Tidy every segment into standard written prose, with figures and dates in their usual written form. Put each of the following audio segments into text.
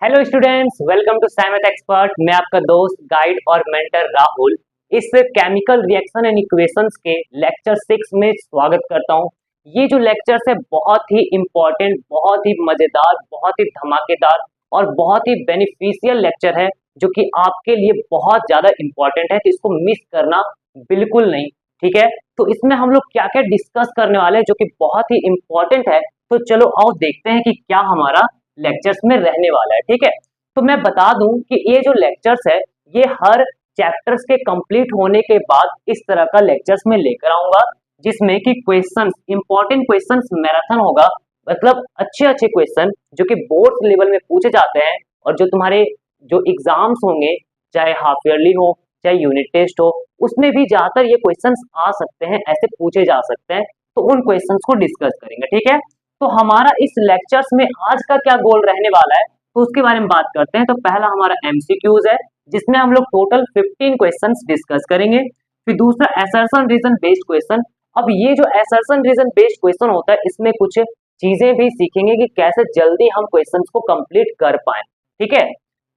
Hello students, welcome to साइमथ expert. मैं आपका दोस्त, गाइड और मेंटर राहुल इस केमिकल रिएक्शन एंड इक्वेशंस के लेक्चर 6 में स्वागत करता हूं। ये जो लेक्चर्स है बहुत ही इंपॉर्टेंट, बहुत ही मजेदार, बहुत ही धमाकेदार और बहुत ही बेनिफिशियल लेक्चर है जो कि आपके लिए बहुत ज्यादा इंपॉर्टेंट है, तो इसको मिस करना बिल्कुल नहीं। ठीक है, तो इसमें हम लोग क्या क्या डिस्कस करने वाले हैं जो कि बहुत ही इंपॉर्टेंट है। तो चलो आओ देखते हैं कि क्या हमारा लेक्चर्स में रहने वाला है। ठीक है, तो मैं बता दूं कि ये जो लेक्चर्स है ये हर चैप्टर्स के कंप्लीट होने के बाद इस तरह का लेक्चर्स में लेकर आऊंगा, जिसमें कि क्वेश्चंस, इंपॉर्टेंट क्वेश्चंस मैराथन होगा। मतलब अच्छे अच्छे क्वेश्चन जो कि बोर्ड लेवल में पूछे जाते हैं और जो तुम्हारे जो एग्जाम्स होंगे, चाहे हाफ ईयरली हो चाहे यूनिट टेस्ट हो, उसमें भी ज्यादातर ये क्वेश्चंस आ सकते हैं, ऐसे पूछे जा सकते हैं। तो उन क्वेश्चंस को डिस्कस करेंगे। ठीक है, तो हमारा इस लेक्चर्स में आज का क्या गोल रहने वाला है, तो उसके बारे में बात करते हैं। तो पहला हमारा एमसीक्यूज है, जिसमें हम लोग टोटल 15 क्वेश्चंस डिस्कस करेंगे। फिर दूसरा असर्शन रीजन बेस्ड क्वेश्चन। अब ये जो असर्शन रीजन बेस्ड क्वेश्चन होता है, इसमें कुछ चीजें भी सीखेंगे कि कैसे जल्दी हम क्वेश्चंस को कंप्लीट कर पाए। ठीक है,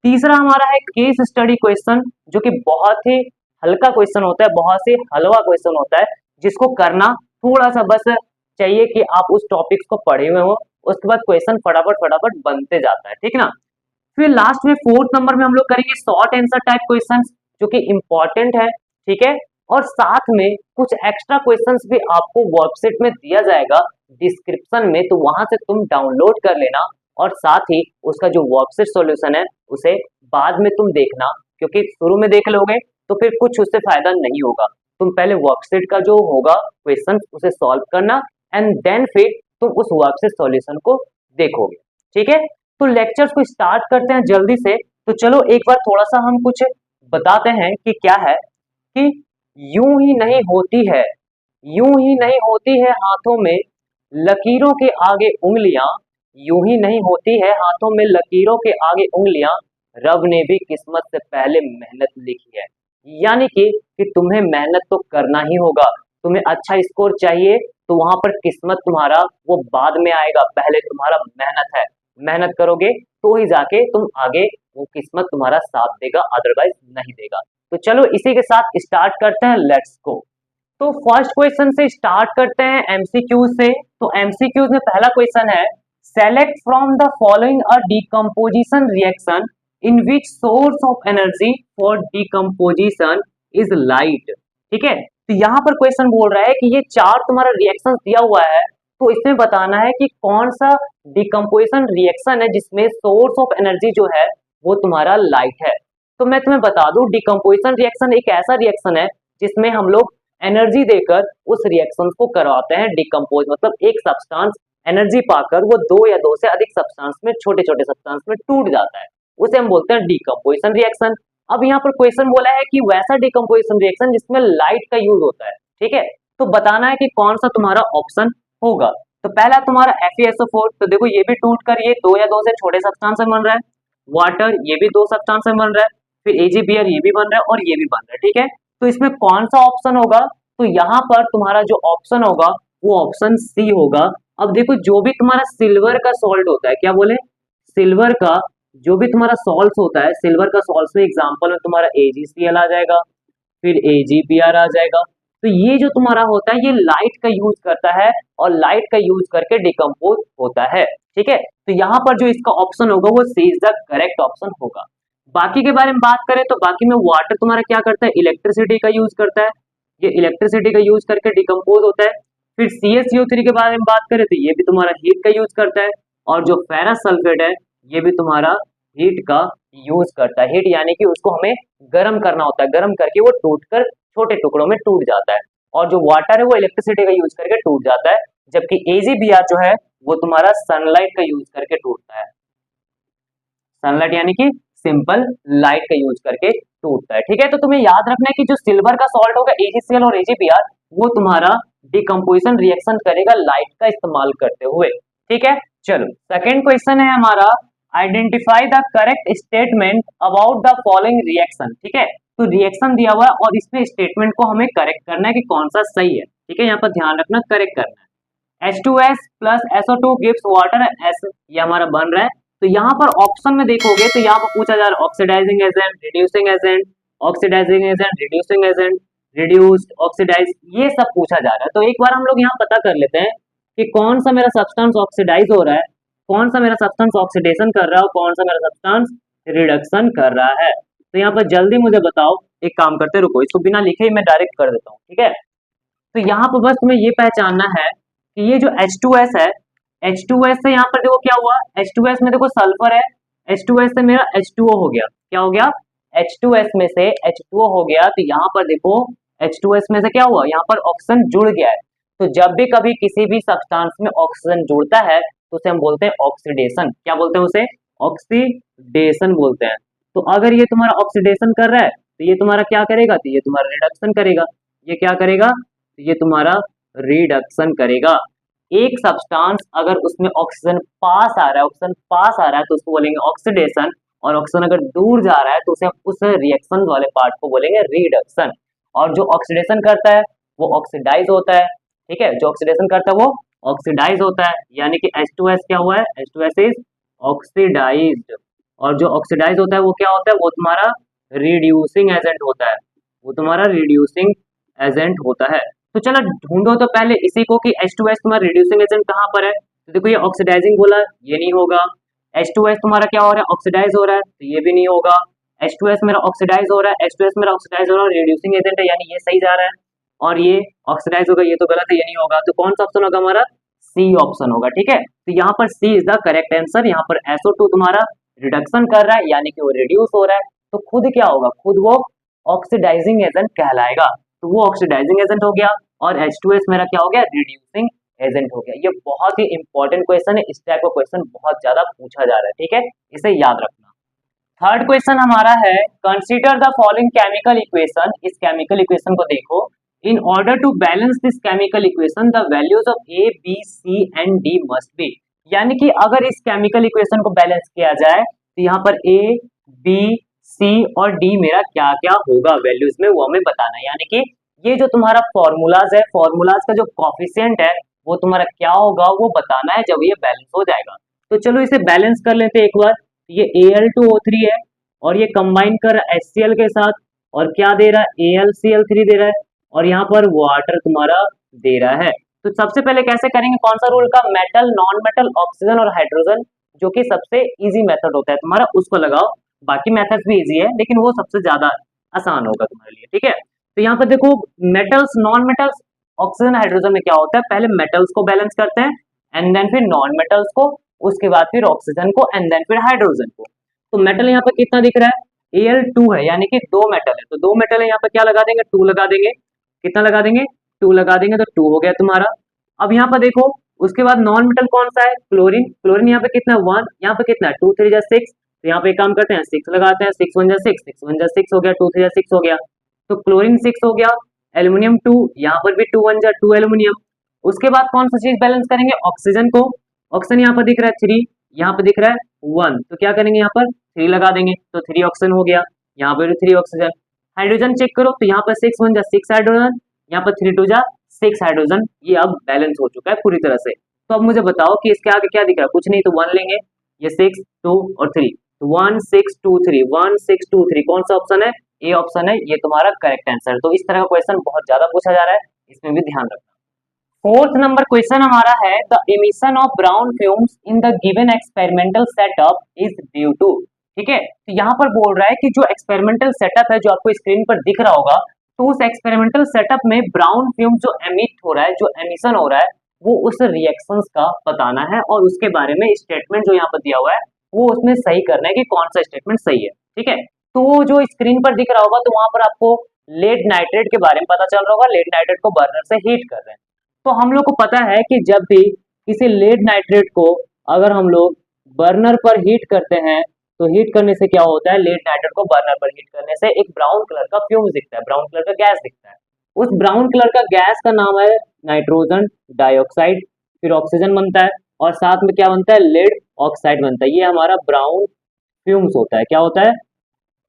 तीसरा हमारा है केस स्टडी क्वेश्चन, जो कि बहुत ही हल्का क्वेश्चन होता है, बहुत ही हलवा क्वेश्चन होता है, जिसको करना थोड़ा सा बस चाहिए कि आप उस टॉपिक्स को पढ़े हुए हो, उसके बाद क्वेश्चन फटाफट फटाफट बनते जाता है। ठीक ना। फिर लास्ट में फोर्थ नंबर में हम लोग करेंगे शॉर्ट आंसर टाइप क्वेश्चंस, जो कि इंपॉर्टेंट है। ठीक है, और साथ में कुछ एक्स्ट्रा क्वेश्चंस भी आपको वर्कशीट में दिया जाएगा डिस्क्रिप्शन में, तो वहां से तुम डाउनलोड कर लेना और साथ ही उसका जो वर्कशीट सॉल्यूशन है उसे बाद में तुम देखना, क्योंकि शुरू में देख लोगे तो फिर कुछ उससे फायदा नहीं होगा। तुम पहले वर्कशीट का जो होगा क्वेश्चन उसे सॉल्व करना एंड देन फिर तुम उस वर्कशीट सॉल्यूशन को देखोगे। ठीक है, तो लेक्चर्स को स्टार्ट करते हैं जल्दी से। तो चलो एक बार थोड़ा सा हम कुछ बताते हैं कि क्या है कि यूं ही नहीं होती है, यूं ही नहीं होती है हाथों में लकीरों के आगे उंगलियां, यूं ही नहीं होती है हाथों में लकीरों के आगे उंगलियां, रब ने भी किस्मत से पहले मेहनत लिखी है। यानी कि तुम्हें मेहनत तो करना ही होगा। तुम्हें अच्छा स्कोर चाहिए तो वहां पर किस्मत तुम्हारा वो बाद में आएगा, पहले तुम्हारा मेहनत है। मेहनत करोगे तो ही जाके तुम आगे वो किस्मत तुम्हारा साथ देगा, अदरवाइज नहीं देगा। तो चलो इसी के साथ स्टार्ट करते हैं, लेट्स गो। तो फर्स्ट क्वेश्चन से स्टार्ट करते हैं एमसीक्यूज से। तो एमसीक्यूज में पहला क्वेश्चन है, select from the following a decomposition reaction in which source of energy for decomposition is light. ठीक है, तो यहाँ पर क्वेश्चन बोल रहा है कि ये चार तुम्हारा रिएक्शन दिया हुआ है, तो इसमें बताना है कि कौन सा डिकम्पोजिशन रिएक्शन है जिसमें सोर्स ऑफ एनर्जी जो है वो तुम्हारा लाइट है। तो मैं तुम्हें बता दूं, डिकम्पोजिशन रिएक्शन एक ऐसा रिएक्शन है जिसमें हम लोग एनर्जी देकर उस रिएक्शन को करवाते हैं डिकम्पोज। मतलब एक सब्सटेंस एनर्जी पाकर वो दो या दो से अधिक सब्सटेंस में, छोटे छोटे सब्सटेंस में टूट जाता है, उसे हम बोलते हैं डिकम्पोजिशन रिएक्शन। अब यहाँ पर क्वेश्चन बोला है कि वैसा डिकम्पोजिशन रिएक्शन जिसमें लाइट का यूज होता है। ठीक है, तो बताना है कि कौन सा तुम्हारा ऑप्शन होगा। तो पहला तुम्हारा FeSO4, तो देखो ये भी टूट कर ये दो या दो से छोटे सब्सटेंस में बन रहा है। वाटर, ये भी दो सब्सटेंस में बन रहा है। फिर AgBr, ये भी बन रहा है और ये भी बन रहा है। ठीक है, तो इसमें कौन सा ऑप्शन होगा, तो यहाँ पर तुम्हारा जो ऑप्शन होगा वो ऑप्शन सी होगा। अब देखो जो भी तुम्हारा सिल्वर का सॉल्ट होता है, क्या बोले, सिल्वर का जो भी तुम्हारा सॉल्ट होता है, सिल्वर का सॉल्ट में एग्जांपल में तुम्हारा AgCl आ जाएगा, फिर AgBr आ जाएगा। तो ये जो तुम्हारा होता है ये लाइट का यूज करता है और लाइट का यूज करके डिकम्पोज होता है। ठीक है, तो यहाँ पर जो इसका ऑप्शन होगा वो सी इज द करेक्ट ऑप्शन होगा। बाकी के बारे में बात करें तो बाकी में वाटर तुम्हारा क्या करता है, इलेक्ट्रिसिटी का यूज करता है, ये इलेक्ट्रिसिटी का यूज करके डिकम्पोज होता है। फिर CaCO3 के बारे में बात करें तो ये भी तुम्हारा हीट का यूज करता है, और जो फेरस सल्फेट है ये भी तुम्हारा हीट का यूज करता है। हीट यानी कि उसको हमें गर्म करना होता है, गर्म करके वो टूटकर छोटे टुकड़ों में टूट जाता है। और जो वाटर है वो इलेक्ट्रिसिटी का यूज करके टूट जाता है, जबकि AgBr जो है वो तुम्हारा सनलाइट का यूज करके टूटता है। सनलाइट यानी कि सिंपल लाइट का यूज करके टूटता है। ठीक है, तो तुम्हें याद रखना है कि जो सिल्वर का सॉल्ट होगा AgCl और AgBr वो तुम्हारा डिकम्पोजिशन रिएक्शन करेगा लाइट का इस्तेमाल करते हुए। ठीक है, चलो सेकंड क्वेश्चन है हमारा, identify the correct statement about the following reaction. ठीक है, तो रिएक्शन दिया हुआ है और इसमें स्टेटमेंट को हमें करेक्ट करना है कि कौन सा सही है। ठीक है, यहाँ पर ध्यान रखना, करेक्ट करना है। H2S plus SO2 gives water S, ये हमारा बन रहा है, तो यहाँ पर ऑप्शन में देखोगे तो यहाँ पर पूछा जा रहा है oxidising agent, reducing agent, oxidising agent, reducing agent, reduced, oxidise, ये सब पूछा जा रहा है। तो एक बार हम लोग यहाँ पता कर लेते हैं कि कौन सा मेरा सब्सटेंस ऑक्सीडाइज हो रहा है, कौन सा मेरा सब्सटेंस ऑक्सीडेशन कर रहा है और कौन सा मेरा सब्सटेंस रिडक्शन कर रहा है। तो यहाँ पर जल्दी मुझे बताओ, एक काम करते रुको, इसको बिना लिखे ही मैं डायरेक्ट कर देता हूँ, ठीक है। तो यहाँ पर बस तुम्हें ये पहचानना है कि ये जो H2S है, H2S से यहाँ पर देखो क्या हुआ, H2S में देखो सल्फर है, H2S से मेरा H2O हो गया, क्या हो गया, H2S में से H2O हो गया। तो यहाँ पर देखो H2S में से क्या हुआ, यहाँ पर ऑक्सीजन जुड़ गया है। तो जब भी कभी किसी भी सब्सटेंस में ऑक्सीजन जुड़ता है तो उसे हम बोलते हैं ऑक्सीडेशन। क्या बोलते हैं उसे, ऑक्सीडेशन बोलते हैं। तो अगर ये तुम्हारा ऑक्सीडेशन कर रहा है तो ये तुम्हारा क्या करेगा, तो ये तुम्हारा रिडक्शन करेगा। ये क्या करेगा, तो ये तुम्हारा रिडक्शन करेगा। एक सब्सटेंस अगर उसमें ऑक्सीजन पास आ रहा है, ऑक्सीजन पास आ रहा है तो उसको बोलेंगे ऑक्सीडेशन, और ऑक्सीजन अगर दूर जा रहा है तो उसे उस रिएक्शन वाले पार्ट को बोलेंगे रिडक्शन। और जो ऑक्सीडेशन करता है वो ऑक्सीडाइज होता है, ठीक है, जो ऑक्सीडेशन करता है वो ऑक्सीडाइज होता है, यानी कि H2S क्या हुआ है, H2S इज ऑक्सीडाइज्ड। और जो ऑक्सीडाइज होता है वो क्या होता है, वो तुम्हारा रिड्यूसिंग एजेंट होता है, वो तुम्हारा रिड्यूसिंग एजेंट होता है। तो चलो ढूंढो तो पहले इसी को कि H2S तुम्हारा रिड्यूसिंग एजेंट कहाँ पर है। तो देखो ये ऑक्सीडाइजिंग बोला, ये नहीं होगा। H2S तुम्हारा क्या हो रहा है, ऑक्सीडाइज हो रहा है, तो ये भी नहीं होगा। H2S मेरा ऑक्सीडाइज हो रहा है, H2S मेरा ऑक्सीडाइज हो रहा है, रिड्यूसिंग एजेंट है, यानी ये सही जा रहा है। और ये ऑक्सीडाइज होगा, ये तो गलत है, ये नहीं होगा। तो कौन सा ऑप्शन होगा हमारा, सी ऑप्शन होगा, ठीक है। तो यहाँ पर सी इज द करेक्ट आंसर। यहाँ पर SO2 तुम्हारा रिडक्शन कर रहा है, यानी कि वो रिड्यूस हो रहा है, तो खुद क्या होगा, खुद वो ऑक्सीडाइजिंग एजेंट कहलाएगा। तो वो ऑक्सीडाइजिंग एजेंट हो गया और H2S मेरा क्या हो गया, रिड्यूसिंग एजेंट हो गया। ये बहुत ही इंपॉर्टेंट क्वेश्चन है, इस टाइप का क्वेश्चन बहुत ज्यादा पूछा जा रहा है, ठीक है, इसे याद रखना। थर्ड क्वेश्चन हमारा है, consider the following chemical equation. इस केमिकल इक्वेशन को देखो, in order to balance this chemical equation the values of A, B, C and D must be. यानी कि अगर इस केमिकल इक्वेशन को बैलेंस किया जाए तो यहाँ पर A, B, C और D मेरा क्या क्या होगा वैल्यूज में, वो हमें बताना है। यानी कि ये जो तुम्हारा फॉर्मूलाज है, फॉर्मूलाज का जो कॉफिशिएंट है वो तुम्हारा क्या होगा वो बताना है जब ये बैलेंस हो जाएगा। तो चलो इसे बैलेंस कर लेते हैं एक बार। ये Al2O3 है और ये कंबाइन कर HCl के साथ, और क्या दे रहा है, AlCl3 दे रहा है, और यहाँ पर वाटर तुम्हारा दे रहा है। तो सबसे पहले कैसे करेंगे, कौन सा रूल का, मेटल, नॉन मेटल, ऑक्सीजन और हाइड्रोजन, जो कि सबसे इजी मेथड होता है तुम्हारा, उसको लगाओ। बाकी मेथड्स भी इजी है लेकिन वो सबसे ज्यादा आसान होगा तुम्हारे लिए, ठीक है। तो यहाँ पर देखो metals, non metals, oxygen, hydrogen में क्या होता है, पहले मेटल्स को बैलेंस करते हैं एंड देन फिर नॉन मेटल्स को, उसके बाद फिर ऑक्सीजन को एंड देन फिर हाइड्रोजन को। तो मेटल यहाँ पर कितना दिख रहा है, Al2 है, यानी कि 2 मेटल है, तो 2 मेटल है, यहाँ पर क्या लगा देंगे, 2 लगा देंगे। कितना लगा देंगे, 2 लगा देंगे, तो 2 हो गया तुम्हारा। अब यहाँ पर देखो उसके बाद नॉन मेटल कौन सा है, क्लोरीन। क्लोरीन यहाँ पे कितना, 1, यहाँ पे कितना है, 2 3 जा 6। तो यहाँ पे एक काम करते हैं 6 लगाते हैं, 6 1 जा 6, 6 1 जा 6 हो गया, 2 3 जा 6 हो गया, तो क्लोरीन 6 हो गया। एल्यूमिनियम 2, यहाँ पर भी 2 1 जा 2 एल्यूमिनियम। उसके बाद कौन सा चीज बैलेंस करेंगे, ऑक्सीजन को। ऑक्सीजन यहाँ पर दिख रहा है 3, यहाँ पे दिख रहा है 1, तो क्या करेंगे यहाँ पर 3 लगा देंगे, तो 3 ऑक्सीजन हो गया, यहाँ पर भी 3 ऑक्सीजन। हाइड्रोजन चेक करो, तो यहाँ पर 6 1 जा 6 हाइड्रोजन, यहाँ पर 3 2 जा 6 हाइड्रोजन, ये अब बैलेंस हो चुका है पूरी तरह से। तो अब मुझे बताओ कि इसके आगे क्या दिख रहा है, कुछ नहीं, तो 1 लेंगे, ये 6 2 और 3, तो 1 6 2 3, 1 6 2 3, कौन सा ऑप्शन है, ए ऑप्शन है, ये तुम्हारा करेक्ट आंसर। तो इस तरह का क्वेश्चन बहुत ज्यादा पूछा जा रहा है, इसमें भी ध्यान रखना। फोर्थ नंबर क्वेश्चन हमारा है, the emission of brown fumes in the given experimental setup is due to. ठीक है, तो यहाँ पर बोल रहा है कि जो एक्सपेरिमेंटल सेटअप है, जो आपको स्क्रीन पर दिख रहा होगा, तो उस एक्सपेरिमेंटल सेटअप में ब्राउन फ्यूम जो एमिट हो रहा है, जो एमिशन हो रहा है, वो उस रिएक्शंस का बताना है, और उसके बारे में स्टेटमेंट जो यहाँ पर दिया हुआ है वो उसमें सही करना है कि कौन सा स्टेटमेंट सही है। ठीक है, तो वो जो स्क्रीन पर दिख रहा होगा, तो वहां पर आपको लेड नाइट्रेट के बारे में पता चल रहा होगा। लेड नाइट्रेट को बर्नर से हीट कर रहे हैं, तो हम लोग को पता है कि जब भी किसी लेड नाइट्रेट को अगर हम लोग बर्नर पर हीट करते हैं, तो हीट करने से क्या होता है, लेड नाइट्रेट को बर्नर पर हीट करने से एक ब्राउन कलर का फ्यूम दिखता है, ब्राउन कलर का गैस दिखता है। उस ब्राउन कलर का गैस का नाम है नाइट्रोजन डाइऑक्साइड, फिर ऑक्सीजन बनता है और साथ में क्या बनता है, लेड ऑक्साइड बनता है। ये हमारा ब्राउन फ्यूम्स होता है, क्या होता है,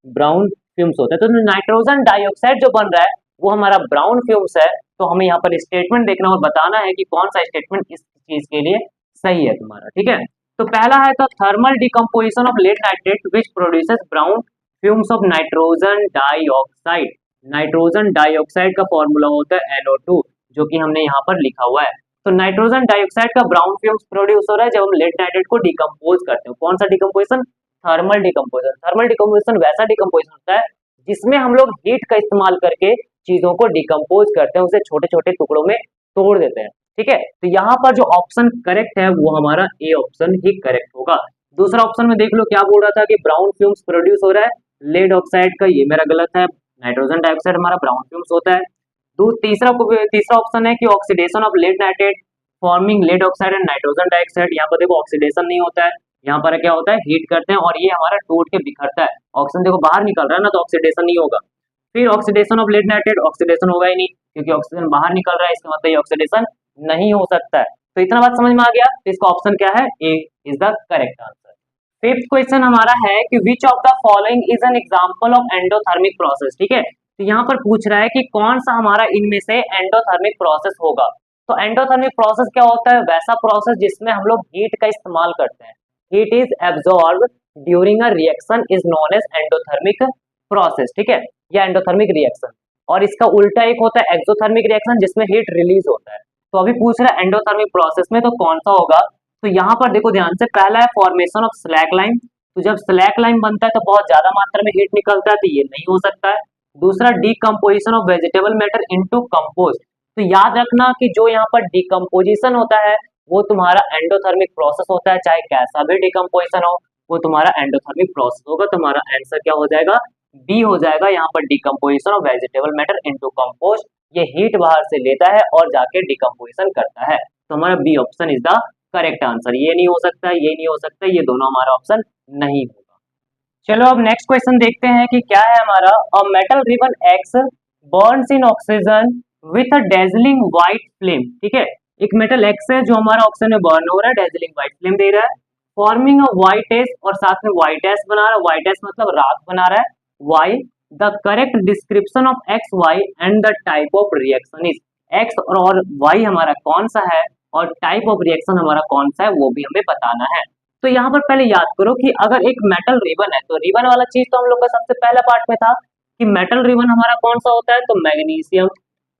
ब्राउन फ्यूम्स होता है। तो नाइट्रोजन डाइऑक्साइड जो बन रहा है वो हमारा ब्राउन फ्यूम्स है। तो हमें यहाँ पर स्टेटमेंट देखना और बताना है कि कौन सा स्टेटमेंट इस चीज के लिए सही है तुम्हारा। ठीक है, तो पहला है तो thermal decomposition of lead nitrate which produces brown fumes of nitrogen dioxide. Nitrogen dioxide का फॉर्मूला होता है NO2, जो कि हमने यहाँ पर लिखा हुआ है। तो नाइट्रोजन डाइऑक्साइड का ब्राउन फ्यूम्स प्रोड्यूस हो रहा है जब हम लेड नाइट्रेट को डिकम्पोज करते हैं। कौन सा decomposition? Thermal decomposition. Thermal decomposition वैसा डिकम्पोजिशन होता है जिसमें हम लोग हीट का इस्तेमाल करके चीजों को डिकम्पोज करते हैं, उसे छोटे छोटे टुकड़ों में तोड़ देते हैं। ठीक है, तो यहाँ पर जो ऑप्शन करेक्ट है वो हमारा ए ऑप्शन ही करेक्ट होगा। दूसरा ऑप्शन में देख लो क्या बोल रहा था कि ब्राउन फ्यूम्स प्रोड्यूस हो रहा है लेड ऑक्साइड का, ये मेरा गलत है। नाइट्रोजन डाइऑक्साइड हमारा ब्राउन फ्यूम्स होता है। तीसरा ऑप्शन है कि oxidation of lead nitrate forming lead oxide and nitrogen dioxide. यहाँ पर देखो ऑक्सीडेशन नहीं होता है, यहाँ पर क्या होता है हीट करते हैं और ये हमारा टूट के बिखरता है। ऑक्सीजन देखो बाहर निकल रहा है ना, तो ऑक्सीडेशन नहीं होगा। फिर oxidation of lead nitrate, oxidation होगा ही नहीं क्योंकि ऑक्सीजन बाहर निकल रहा है, इसका मतलब ये ऑक्सीडेशन नहीं हो सकता है। तो इतना बात समझ में आ गया, तो इसका ऑप्शन क्या है? A is the correct answer. Fifth question हमारा है कि which of the following is an example of endothermic process. ठीक है, तो यहाँ पर पूछ रहा है कि कौन सा हमारा इनमें से एंडोथर्मिक प्रोसेस होगा। तो एंडोथर्मिक प्रोसेस क्या होता है? वैसा प्रोसेस जिसमें हम लोग हीट का इस्तेमाल करते हैं। Heat is absorb during a reaction is known as endothermic process. ठीक है, या एंडोथर्मिक रिएक्शन। और इसका उल्टा एक होता है एक्सोथर्मिक रिएक्शन जिसमें हीट रिलीज होता है। तो अभी पूछ रहा है एंडोथर्मिक प्रोसेस में तो कौन सा होगा। तो यहाँ पर देखो ध्यान से, पहला है फॉर्मेशन ऑफ स्लैक लाइन। तो जब स्लैक लाइन बनता है तो बहुत ज्यादा मात्रा में हीट निकलता है, तो ये नहीं हो सकता है। दूसरा decomposition of vegetable matter into compost. तो याद रखना कि जो यहाँ पर डीकम्पोजिशन होता है वो तुम्हारा एंडोथर्मिक प्रोसेस होता है, चाहे कैसा भी डीकम्पोजिशन हो वो तुम्हारा एंडोथर्मिक प्रोसेस होगा। तुम्हारा आंसर क्या हो जाएगा? बी हो जाएगा। यहाँ पर decomposition of vegetable matter into compost, ये हीट बाहर से लेता है और जाके डीकम्पोजिशन करता है। तो हमारा B option is the correct answer. ये नहीं हो सकता, ये नहीं हो सकता, ये दोनों हमारा ऑप्शन नहीं होगा। चलो अब नेक्स्ट क्वेश्चन देखते हैं कि क्या है हमारा। A metal ribbon x Burns in oxygen with a dazzling white flame. ठीक है, एक मेटल एक्स है जो हमारा ऑक्सीजन में बर्न हो रहा है, डेजलिंग व्हाइट फ्लेम दे रहा है, फॉर्मिंग अ व्हाइट एस, और साथ में व्हाइट एस बना रहा है। व्हाइट एस मतलब राख बना रहा है। Why the correct description of X Y and the type of reaction is. X और वाई हमारा कौन सा है और टाइप ऑफ रिएक्शन हमारा कौन सा है वो भी हमें बताना है। तो यहाँ पर पहले याद करो कि अगर एक मेटल रिबन है तो रिबन वाला चीज तो हम लोग का सबसे पहला पार्ट में था कि मेटल रिबन हमारा कौन सा होता है, तो मैग्नीशियम।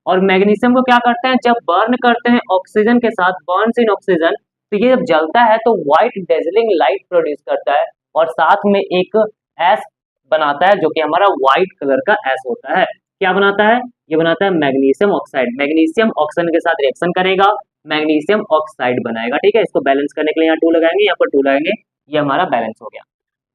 और मैग्नीशियम को क्या करते हैं, जब बर्न करते हैं ऑक्सीजन के साथ, बर्न्स इन ऑक्सीजन, तो ये जब जलता है तो व्हाइट डेजलिंग लाइट प्रोड्यूस करता है और साथ में एक एस बनाता है जो कि हमारा व्हाइट कलर का एस होता है। क्या बनाता है? ये बनाता है मैग्नीशियम ऑक्साइड। मैग्नीशियम ऑक्सीजन के साथ रिएक्शन करेगा, मैग्नीशियम ऑक्साइड बनाएगा। ठीक है, इसको बैलेंस करने के लिए यहाँ 2 लगाएंगे, यहाँ पर 2 लगाएंगे, ये हमारा बैलेंस हो गया।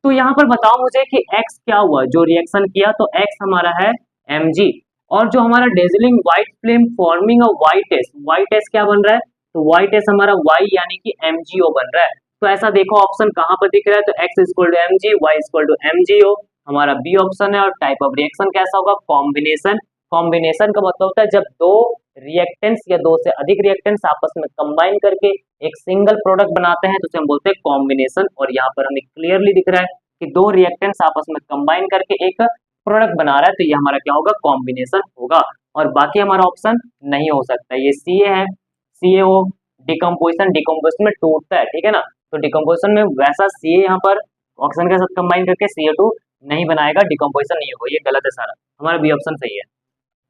तो यहाँ पर बताओ मुझे कि x क्या हुआ जो रिएक्शन किया, तो x हमारा है Mg, और जो हमारा dazzling white flame forming a white S क्या बन रहा है, तो व्हाइट एस हमारा y यानी कि MgO बन रहा है। तो ऐसा देखो ऑप्शन कहाँ पर दिख रहा है, तो x equal to Mg, y equal to MgO, हमारा बी ऑप्शन है। और टाइप ऑफ रिएक्शन कैसा होगा? कॉम्बिनेशन। कॉम्बिनेशन का मतलब होता है जब दो रिएक्टेंट्स या दो से अधिक रिएक्टेंट्स आपस में कंबाइन करके एक सिंगल प्रोडक्ट बनाते हैं तो उसे हम बोलते हैं कॉम्बिनेशन। और यहाँ पर हमें क्लियरली दिख रहा है कि दो रिएक्टेंट्स आपस में कंबाइन करके एक प्रोडक्ट बना रहा है, तो ये हमारा क्या होगा? कॉम्बिनेशन होगा। और बाकी हमारा ऑप्शन नहीं हो सकता। ये CA है, CaO डिकम्पोजिशन में टूटता है। ठीक है ना, तो डिकम्पोजिशन में वैसा CA यहाँ पर ऑक्सीजन के साथ कंबाइन करके CO2 नहीं बनाएगा, डिकम्पोजिशन नहीं होगा, ये गलत है सारा। हमारा बी ऑप्शन सही है।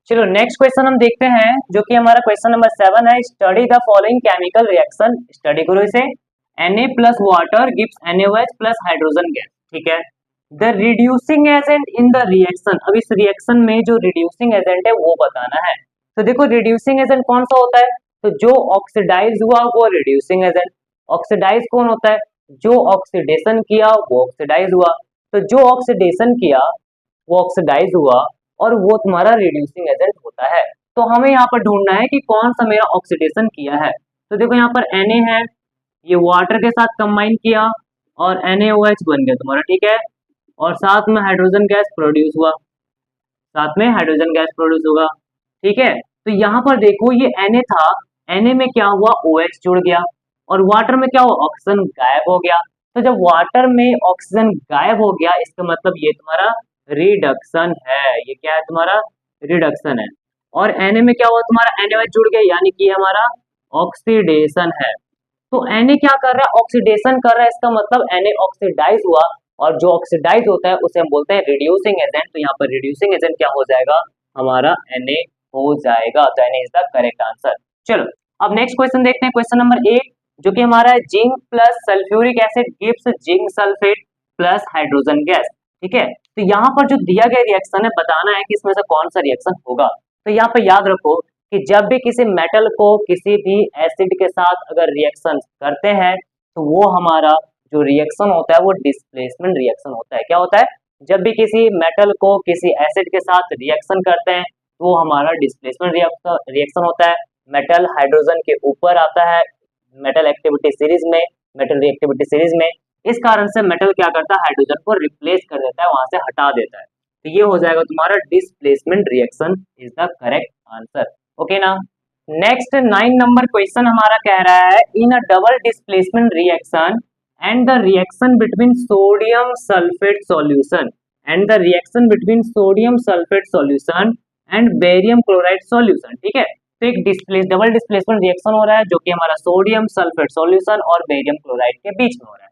चलो नेक्स्ट क्वेश्चन हम देखते हैं जो कि हमारा क्वेश्चन नंबर 7 है। Study the following chemical reaction. Study करो इसे। Na plus water gives NaOH plus hydrogen gas. ठीक है, the reducing agent in the reaction. अब इस रिएक्शन में जो रिड्यूसिंग एजेंट है वो बताना है। तो देखो रिड्यूसिंग एजेंट कौन सा होता है, तो जो ऑक्सीडाइज हुआ वो रिड्यूसिंग एजेंट। ऑक्सीडाइज कौन होता है, जो ऑक्सीडेशन किया वो ऑक्सीडाइज हुआ। तो जो ऑक्सीडेशन किया वो ऑक्सीडाइज हुआ और वो तुम्हारा रिड्यूसिंग एजेंट होता है। तो हमें यहाँ पर ढूंढना है कि कौन सा मेरा ऑक्सीडेशन किया है। तो देखो यहाँ पर Na है, ये वाटर के साथ कंबाइन किया और NaOH बन गया तुम्हारा। ठीक है, और साथ में हाइड्रोजन गैस प्रोड्यूस हुआ, साथ में हाइड्रोजन गैस प्रोड्यूस होगा। ठीक है, तो यहाँ पर देखो ये Na था, Na में क्या हुआ, OH जुड़ गया, और वाटर में क्या हुआ, ऑक्सीजन गायब हो गया। तो जब वाटर में ऑक्सीजन गायब हो गया इसका मतलब ये तुम्हारा रिडक्शन है। ये क्या है तुम्हारा? रिडक्शन है। और Na में क्या हुआ तुम्हारा, NaOH जुड़ गया, यानी कि हमारा ऑक्सीडेशन है। तो Na क्या कर रहा है, ऑक्सीडेशन कर रहा है, इसका मतलब Na ऑक्सीडाइज हुआ, और जो ऑक्सीडाइज होता है उसे हम बोलते हैं रिड्यूसिंग एजेंट। तो यहाँ पर रिड्यूसिंग एजेंट क्या हो जाएगा, हमारा Na हो जाएगा। तो Na is the correct answer. चलो अब नेक्स्ट क्वेश्चन देखते हैं, क्वेश्चन नंबर 8, जो कि हमारा है zinc plus sulphuric acid gives zinc sulphate plus hydrogen gas. ठीक है, तो यहाँ पर जो दिया गया रिएक्शन है, बताना है कि इसमें से कौन सा रिएक्शन होगा। तो यहाँ पे याद रखो कि जब भी किसी मेटल को किसी भी एसिड के साथ अगर रिएक्शन करते हैं, तो वो हमारा जो रिएक्शन होता है वो डिस्प्लेसमेंट रिएक्शन होता है। क्या होता है, जब भी किसी मेटल को किसी एसिड के साथ रिएक्शन करते हैं तो वो हमारा डिस्प्लेसमेंट रिएक्शन होता है। मेटल हाइड्रोजन के ऊपर आता है मेटल एक्टिविटी सीरीज में, मेटल रिएक्टिविटी सीरीज में। इस कारण से मेटल क्या करता है, हाइड्रोजन को रिप्लेस कर देता है, वहां से हटा देता है। तो ये हो जाएगा तुम्हारा displacement reaction is the correct answer. Okay ना। नेक्स्ट 9 नंबर क्वेश्चन हमारा कह रहा है, in a double displacement reaction and the reaction between sodium sulphate solution and the reaction between sodium sulphate solution and barium chloride solution. ठीक है, तो एक double displacement reaction हो रहा है जो कि हमारा सोडियम सल्फेट सॉल्यूशन और बेरियम क्लोराइड के बीच में हो रहा है।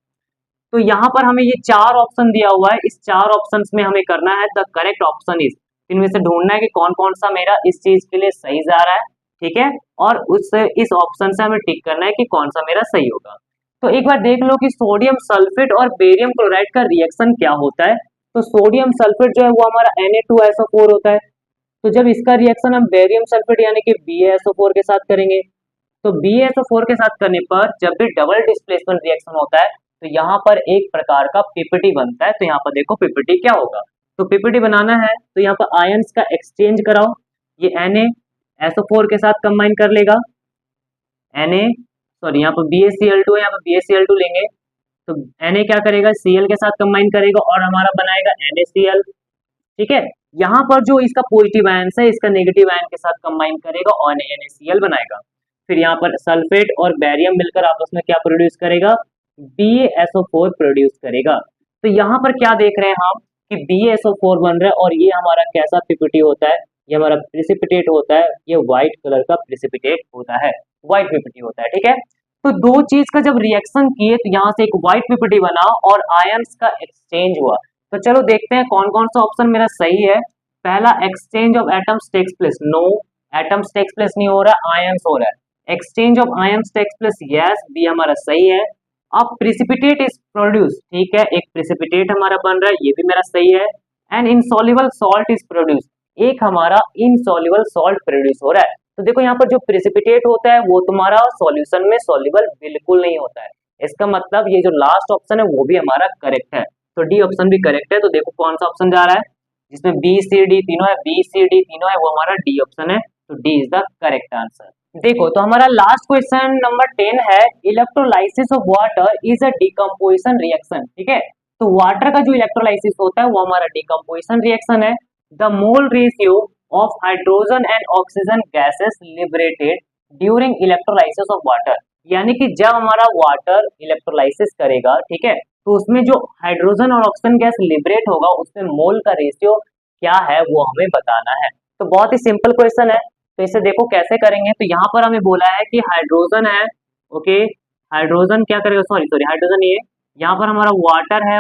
तो यहाँ पर हमें ये 4 ऑप्शन दिया हुआ है, इस 4 ऑप्शंस में हमें करना है द करेक्ट ऑप्शन इज, इनमें से ढूंढना है कि कौन कौन सा मेरा इस चीज के लिए सही जा रहा है। ठीक है, और इस ऑप्शन से हमें टिक करना है कि कौन सा मेरा सही होगा। तो एक बार देख लो कि सोडियम सल्फेट और बेरियम क्लोराइड का रिएक्शन क्या होता है। तो सोडियम सल्फेट जो है वो हमारा Na2SO4 होता है। तो जब इसका रिएक्शन हम बेरियम सल्फेट यानी कि BaSO4 के साथ करेंगे, तो BaSO4 के साथ करने पर जब भी डबल डिस्प्लेसमेंट रिएक्शन होता है तो यहाँ पर एक प्रकार का पीपीटी बनता है। तो यहाँ पर देखो पीपीटी क्या होगा। तो पीपीटी बनाना है तो यहाँ पर आयंस का एक्सचेंज कराओ, ये NaSO4 के साथ कंबाइन कर लेगा, यहाँ पर BaCl2 है, यहाँ पर BaCl2 लेंगे तो Na क्या करेगा, Cl के साथ कंबाइन करेगा और हमारा बनाएगा NaCl। ठीक है, यहाँ पर जो इसका पॉजिटिव आयन है इसका नेगेटिव आयन के साथ कंबाइन करेगा और NaCl बनाएगा। फिर यहाँ पर सल्फेट और बैरियम मिलकर आपस में क्या प्रोड्यूस करेगा, BaSO4 प्रोड्यूस करेगा। तो यहाँ पर क्या देख रहे हैं हम कि BaSO4 बन रहा है और ये हमारा कैसा पीपीटी होता है, ये हमारा प्रेसिपिटेट होता है, ये व्हाइट कलर का प्रेसिपिटेट होता है, व्हाइट पीपीटी होता है। ठीक है, तो दो चीज का जब रिएक्शन किए तो यहाँ से एक व्हाइट पीपीटी बना और आयंस का एक्सचेंज हुआ। तो चलो देखते हैं कौन कौन सा ऑप्शन मेरा सही है। पहला, exchange of atoms takes place, no atoms takes place नहीं हो रहा, आयंस हो रहा है। Exchange of ions takes place, yes, B हमारा सही है। अब प्रेसिपिटेट इज प्रोड्यूस, ठीक है, एक प्रेसिपिटेट हमारा बन रहा है, ये भी मेरा सही है। And insoluble salt is produce, एक हमारा इनसॉल्युबल सॉल्ट प्रोड्यूस हो रहा है। तो देखो यहाँ पर जो प्रेसिपिटेट होता है वो तुम्हारा सॉल्यूशन में सॉल्युबल बिल्कुल नहीं होता है, इसका मतलब ये जो लास्ट ऑप्शन है वो भी हमारा करेक्ट है। तो डी ऑप्शन भी करेक्ट है। तो देखो कौन सा ऑप्शन जा रहा है जिसमें बी सी डी तीनों है, बी सी डी तीनों है, वो हमारा डी ऑप्शन है। तो D is the correct answer. देखो तो हमारा लास्ट क्वेश्चन नंबर 10 है, electrolysis of water is a decomposition reaction. ठीक है, तो वाटर का जो इलेक्ट्रोलाइसिस होता है वो हमारा डिकम्पोजिशन रिएक्शन है। The mole ratio of hydrogen and oxygen gases liberated during electrolysis of water, यानी कि जब हमारा वाटर इलेक्ट्रोलाइसिस करेगा, ठीक है, तो उसमें जो हाइड्रोजन और ऑक्सीजन गैस लिबरेट होगा उसमें मोल का रेशियो क्या है वो हमें बताना है। तो बहुत ही सिंपल क्वेश्चन है, तो इसे देखो कैसे करेंगे। तो यहाँ पर हमें बोला है कि हाइड्रोजन है, ओके, हाइड्रोजन क्या करेगा, सॉरी हाइड्रोजन, ये यहाँ पर हमारा वाटर है,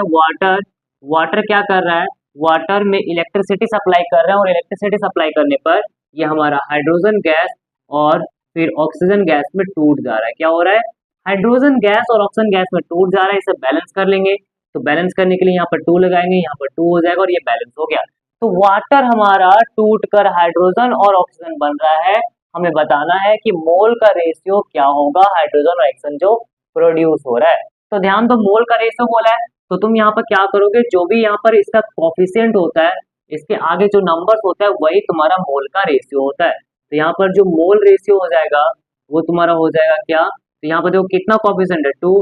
वाटर क्या कर रहा है, वाटर में इलेक्ट्रिसिटी सप्लाई कर रहे हैं और इलेक्ट्रिसिटी सप्लाई करने पर ये हमारा हाइड्रोजन गैस और फिर ऑक्सीजन गैस में टूट जा रहा है। क्या हो रहा है, हाइड्रोजन गैस और ऑक्सीजन गैस में टूट जा रहा है। इसे बैलेंस कर लेंगे, तो बैलेंस करने के लिए यहाँ पर 2 लगाएंगे, यहाँ पर 2 हो जाएगा और ये बैलेंस हो गया। तो वाटर हमारा टूट कर हाइड्रोजन और ऑक्सीजन बन रहा है। हमें बताना है कि मोल का रेशियो क्या होगा हाइड्रोजन और ऑक्सीजन जो प्रोड्यूस हो रहा है। तो ध्यान दो, मोल का रेशियो बोला है तो तुम यहाँ पर क्या करोगे, जो भी यहाँ पर इसका कोफिशिएंट होता है, इसके आगे जो नंबर्स होता है वही तुम्हारा मोल का रेशियो होता है। तो यहाँ पर जो मोल रेशियो हो जाएगा वो तुम्हारा हो जाएगा क्या, तो यहाँ पर देखो कितना कोफिशिएंट है 2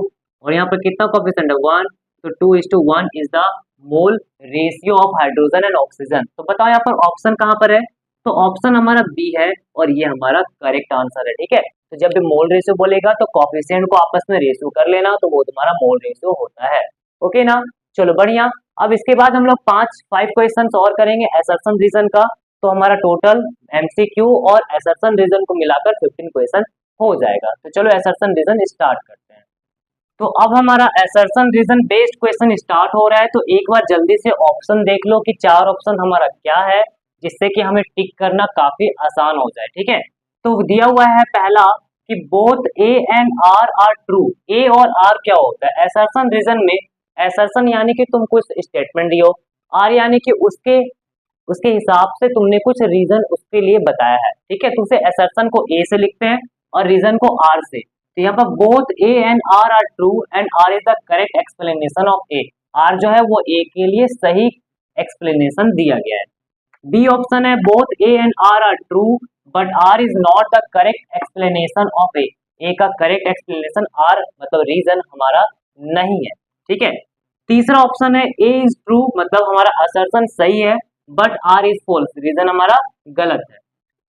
और यहाँ पर कितना कोफिशिएंट है 1, तो 2:1 is the mole ratio of hydrogen and oxygen. तो बताओ यहाँ पर ऑप्शन कहाँ पर है, तो ऑप्शन हमारा बी है और ये हमारा करेक्ट आंसर है। ठीक है, तो जब भी मोल रेशियो बोलेगा तो कोफिशिएंट को आपस में रेशियो कर लेना, तो वो तुम्हारा मोल रेशियो होता है। ओके ना, चलो बढ़िया। अब इसके बाद हम लोग 5 क्वेश्चन और करेंगे असर्शन रीजन का, तो हमारा टोटल एमसीक्यू और असर्शन रीजन को मिलाकर 15 क्वेश्चन हो जाएगा। तो चलो असर्शन रीजन स्टार्ट करते हैं। तो अब हमारा assertion reason based question start हो रहा है। तो एक बार जल्दी से ऑप्शन देख लो कि चार ऑप्शन हमारा क्या है, जिससे कि हमें टिक करना काफी आसान हो जाए। ठीक है, तो दिया हुआ है पहला कि both A and R true. A और आर क्या होता है असर्शन रीजन में? असर्शन यानी कि तुम कुछ स्टेटमेंट दियो, आर यानी कि उसके उसके हिसाब से तुमने कुछ रीजन उसके लिए बताया है। ठीक है, तो उसे असर्शन को ए से लिखते हैं और रीजन को आर से। तो यहाँ पर both A and R true and R is the correct explanation of A. R जो है वो ए के लिए सही एक्सप्लेनेशन दिया गया है। बी ऑप्शन है both A and R true but R is not the correct explanation of A. A का करेक्ट एक्सप्लेनेशन आर मतलब रीजन हमारा नहीं है। ठीक है, तीसरा ऑप्शन है ए इज ट्रू मतलब हमारा असर्शन सही है but R is false, reason हमारा गलत है।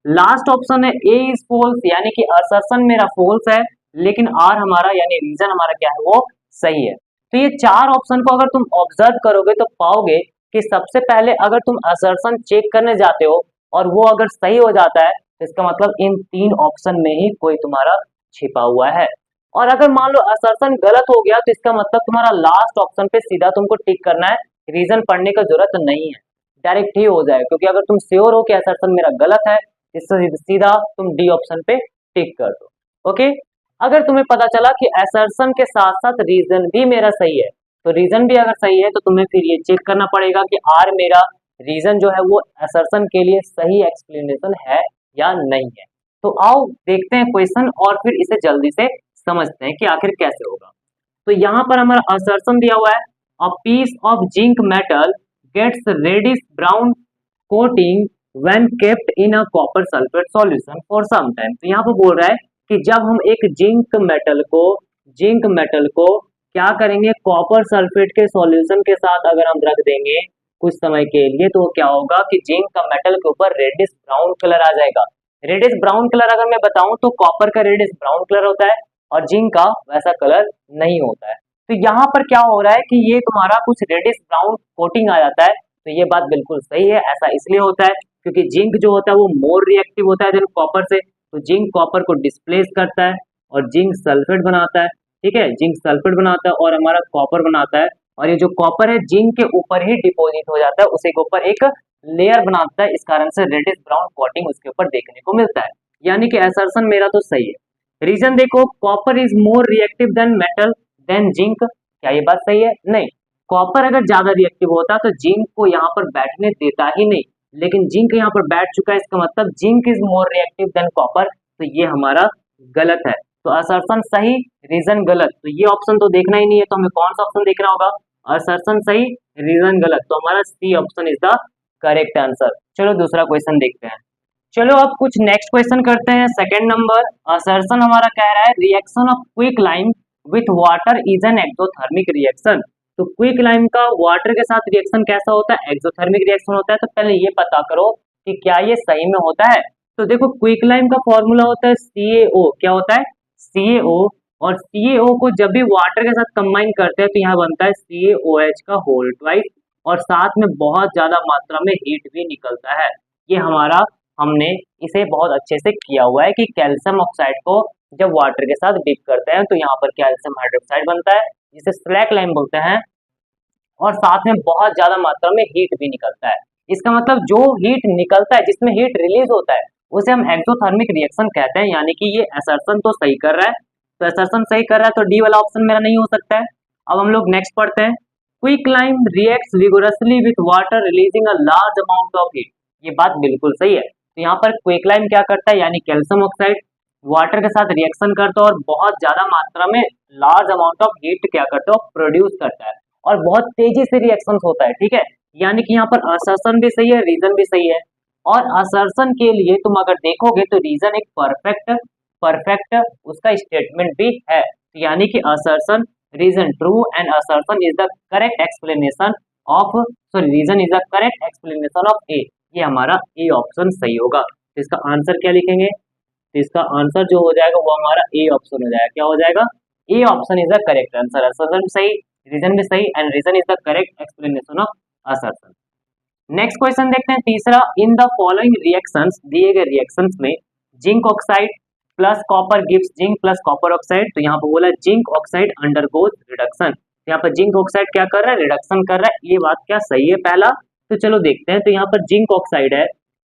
लास्ट ऑप्शन है ए इज फॉल्स यानी कि असर्शन मेरा फॉल्स है लेकिन आर हमारा यानी रीजन हमारा क्या है वो सही है। तो ये चार ऑप्शन को अगर तुम ऑब्जर्व करोगे तो पाओगे कि सबसे पहले अगर तुम असर्शन चेक करने जाते हो और वो अगर सही हो जाता है तो इसका मतलब इन तीन ऑप्शन में ही कोई तुम्हारा छिपा हुआ है। और अगर मान लो असर्शन गलत हो गया तो इसका मतलब तुम्हारा लास्ट ऑप्शन पे सीधा तुमको टिक करना है, रीजन पढ़ने की जरूरत नहीं है, डायरेक्ट ही हो जाए। क्योंकि अगर तुम श्योर हो कि असर्शन मेरा गलत है इससे सीधा तुम डी ऑप्शन पे टिक कर दो। ओके, अगर तुम्हें पता चला कि असर्शन के साथ साथ रीजन भी मेरा सही है तो रीजन भी अगर सही है तो तुम्हें फिर ये चेक करना पड़ेगा कि आर मेरा रीजन जो है वो असर्शन के लिए सही एक्सप्लेनेशन है या नहीं है। तो आओ देखते हैं क्वेश्चन और फिर इसे जल्दी से समझते हैं कि आखिर कैसे होगा। तो यहाँ पर हमारा असर्शन दिया हुआ है a piece of zinc metal gets reddish brown coating when kept in a copper sulphate solution for some time. तो यहाँ पर बोल रहा है कि जब हम एक जिंक मेटल को क्या करेंगे कॉपर सल्फेट के सॉल्यूशन के साथ अगर हम रख देंगे कुछ समय के लिए तो क्या होगा कि जिंक का मेटल के ऊपर रेडिश ब्राउन कलर आ जाएगा। रेडिश ब्राउन कलर अगर मैं बताऊं तो कॉपर का रेडिश ब्राउन कलर होता है और जिंक का वैसा कलर नहीं होता है। तो यहाँ पर क्या हो रहा है कि ये तुम्हारा कुछ रेडिश ब्राउन कोटिंग आ जाता है। तो ये बात बिल्कुल सही है, ऐसा इसलिए होता है क्योंकि जिंक जो होता है वो मोर रिएक्टिव होता है देन कॉपर से। तो जिंक कॉपर को डिस्प्लेस करता है और जिंक सल्फेट बनाता है। ठीक है, जिंक सल्फेट बनाता है और हमारा कॉपर बनाता है और ये जो कॉपर है जिंक के ऊपर ही डिपॉजिट हो जाता है, उसी के ऊपर एक लेयर बनाता है, इस कारण से रेडिश ब्राउन कोटिंग उसके ऊपर देखने को मिलता है। यानी कि असर्शन मेरा तो सही है। रीजन देखो copper is more reactive than metal than zinc, क्या ये बात सही है? नहीं, कॉपर अगर ज्यादा रिएक्टिव होता तो जिंक को यहाँ पर बैठने देता ही नहीं, लेकिन जिंक यहाँ पर बैठ चुका है, इसका मतलब zinc is more reactive than copper. तो ये हमारा गलत है। तो असर्शन सही रीजन गलत, तो ये ऑप्शन तो देखना ही नहीं है, तो हमें कौन सा ऑप्शन देखना होगा? असर्शन सही रीजन गलत, तो हमारा C option is the correct answer. चलो दूसरा क्वेश्चन देखते हैं। चलो अब कुछ नेक्स्ट क्वेश्चन करते हैं। सेकंड नंबर असर्शन हमारा कह रहा है reaction of quick lime with water is an exothermic reaction. तो क्विक लाइम का वाटर के साथ रिएक्शन कैसा होता है? एक्सोथर्मिक रिएक्शन होता है। तो पहले ये पता करो कि क्या ये सही में होता है। तो देखो क्विक लाइम का फॉर्मूला होता है CaO, क्या होता है? CaO, और CaO को जब भी वाटर के साथ कंबाइन करते हैं तो यहाँ बनता है CaOH का होल ट्वाइस और साथ में बहुत ज्यादा मात्रा में हीट भी निकलता है। ये हमारा हमने इसे बहुत अच्छे से किया हुआ है कि कैल्शियम ऑक्साइड को जब वाटर के साथ डिप करते हैं तो यहाँ पर कैल्शियम हाइड्रोक्साइड बनता है जिसे स्लैक लाइम बोलते हैं और साथ में बहुत ज्यादा मात्रा में हीट भी निकलता है। इसका मतलब जो हीट निकलता है जिसमें हीट रिलीज होता है उसे हम एक्सोथर्मिक रिएक्शन कहते हैं। यानी कि ये असर्शन तो सही कर रहा है, तो असर्शन सही कर रहा है तो डी वाला ऑप्शन मेरा नहीं हो सकता है। अब हम लोग नेक्स्ट पढ़ते हैं। Quick lime reacts vigorously with water releasing a large amount of heat. ये बात बिल्कुल सही है। तो यहाँ पर क्विक लाइम क्या करता है यानी कैल्शियम ऑक्साइड वाटर के साथ रिएक्शन करता है और बहुत ज्यादा मात्रा में लार्ज अमाउंट ऑफ हीट क्या करता है प्रोड्यूस करता है और बहुत तेजी से रिएक्शन होता है। ठीक है, यानी कि यहाँ पर असर्शन भी सही है रीजन भी सही है। और असर्शन के लिए तुम अगर देखोगे तो रीजन एक परफेक्ट उसका स्टेटमेंट भी है। यानी कि assertion reason true and assertion is the correct explanation of sorry reason is the correct explanation of A. ये हमारा ए ऑप्शन सही होगा। तो इसका आंसर क्या लिखेंगे? तो इसका आंसर जो हो जाएगा वो हमारा ए ऑप्शन हो जाएगा। क्या हो जाएगा? A option is the correct answer. Assertion भी सही रीजन भी सही and reason is the correct explanation of assertion. Next question देखते हैं तीसरा। इन द फॉलोइंग रिएक्शंस, दिए गए रिएक्शंस में zinc oxide plus copper gives zinc plus copper oxide, तो यहाँ पर बोला जिंक ऑक्साइड अंडरगोज रिडक्शन, यहाँ पर जिंक ऑक्साइड क्या कर रहा है, रिडक्शन कर रहा है। ये बात क्या सही है पहला? तो चलो देखते हैं। तो यहाँ पर जिंक ऑक्साइड है,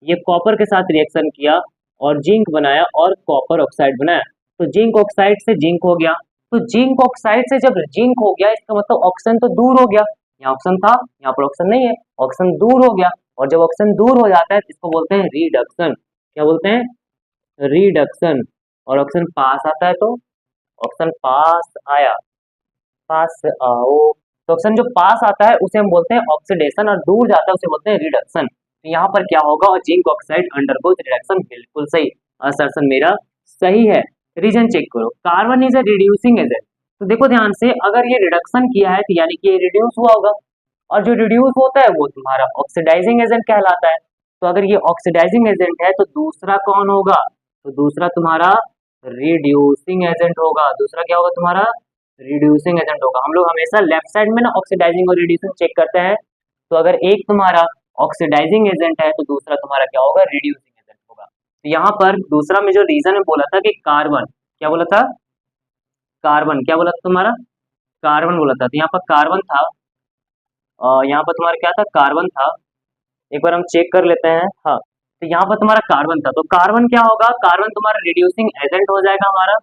ये कॉपर के साथ रिएक्शन किया और जिंक बनाया और कॉपर ऑक्साइड बनाया, तो जिंक ऑक्साइड से जिंक हो गया। तो जिंक ऑक्साइड से जब जिंक हो गया इसका मतलब ऑक्सीजन तो दूर हो गया, यहाँ ऑक्सीजन था यहाँ पर ऑक्सीजन नहीं है, ऑक्सीजन दूर हो गया, और जब ऑक्सीजन दूर हो जाता है तो इसको बोलते हैं रिडक्शन। क्या बोलते हैं? रिडक्शन। और ऑक्सीजन पास आता है तो ऑक्सीजन पास आया, पास आओ, तो ऑक्सीजन जो पास आता है उसे हम बोलते हैं ऑक्सीडेशन, और दूर जाता है उसे बोलते हैं रिडक्शन। तो यहाँ पर क्या होगा, और जिंक ऑक्साइड अंडरगोज रिडक्शन, बिल्कुल सही, असर्शन मेरा सही है। रीजन चेक करो, carbon is a reducing agent, तो देखो ध्यान से, अगर ये रिडक्शन किया है तो यानी कि ये रिड्यूस हुआ होगा, और जो रिड्यूस होता है वो तुम्हारा ऑक्सीडाइजिंग एजेंट कहलाता है। तो अगर ये ऑक्सीडाइजिंग एजेंट है तो दूसरा कौन होगा, तो दूसरा तुम्हारा रिड्यूसिंग एजेंट होगा। दूसरा क्या होगा तुम्हारा? रिड्यूसिंग एजेंट होगा। हम लोग हमेशा लेफ्ट साइड में ना ऑक्सीडाइजिंग और रिड्यूसिंग चेक करते हैं, तो अगर एक तुम्हारा ऑक्सीडाइजिंग एजेंट है तो दूसरा तुम्हारा क्या होगा, रिड्यूसिंग एजेंट होगा। तो यहाँ पर दूसरा में जो रीजन में बोला था कि कार्बन, क्या बोला था, कार्बन क्या बोला था तुम्हारा, कार्बन बोला था, तो यहाँ पर कार्बन था, यहाँ पर तुम्हारा क्या था, कार्बन था। एक बार हम चेक कर लेते हैं, हाँ, तो यहाँ पर तुम्हारा कार्बन था, तो कार्बन क्या होगा, कार्बन तुम्हारा रिड्यूसिंग एजेंट हो जाएगा हमारा,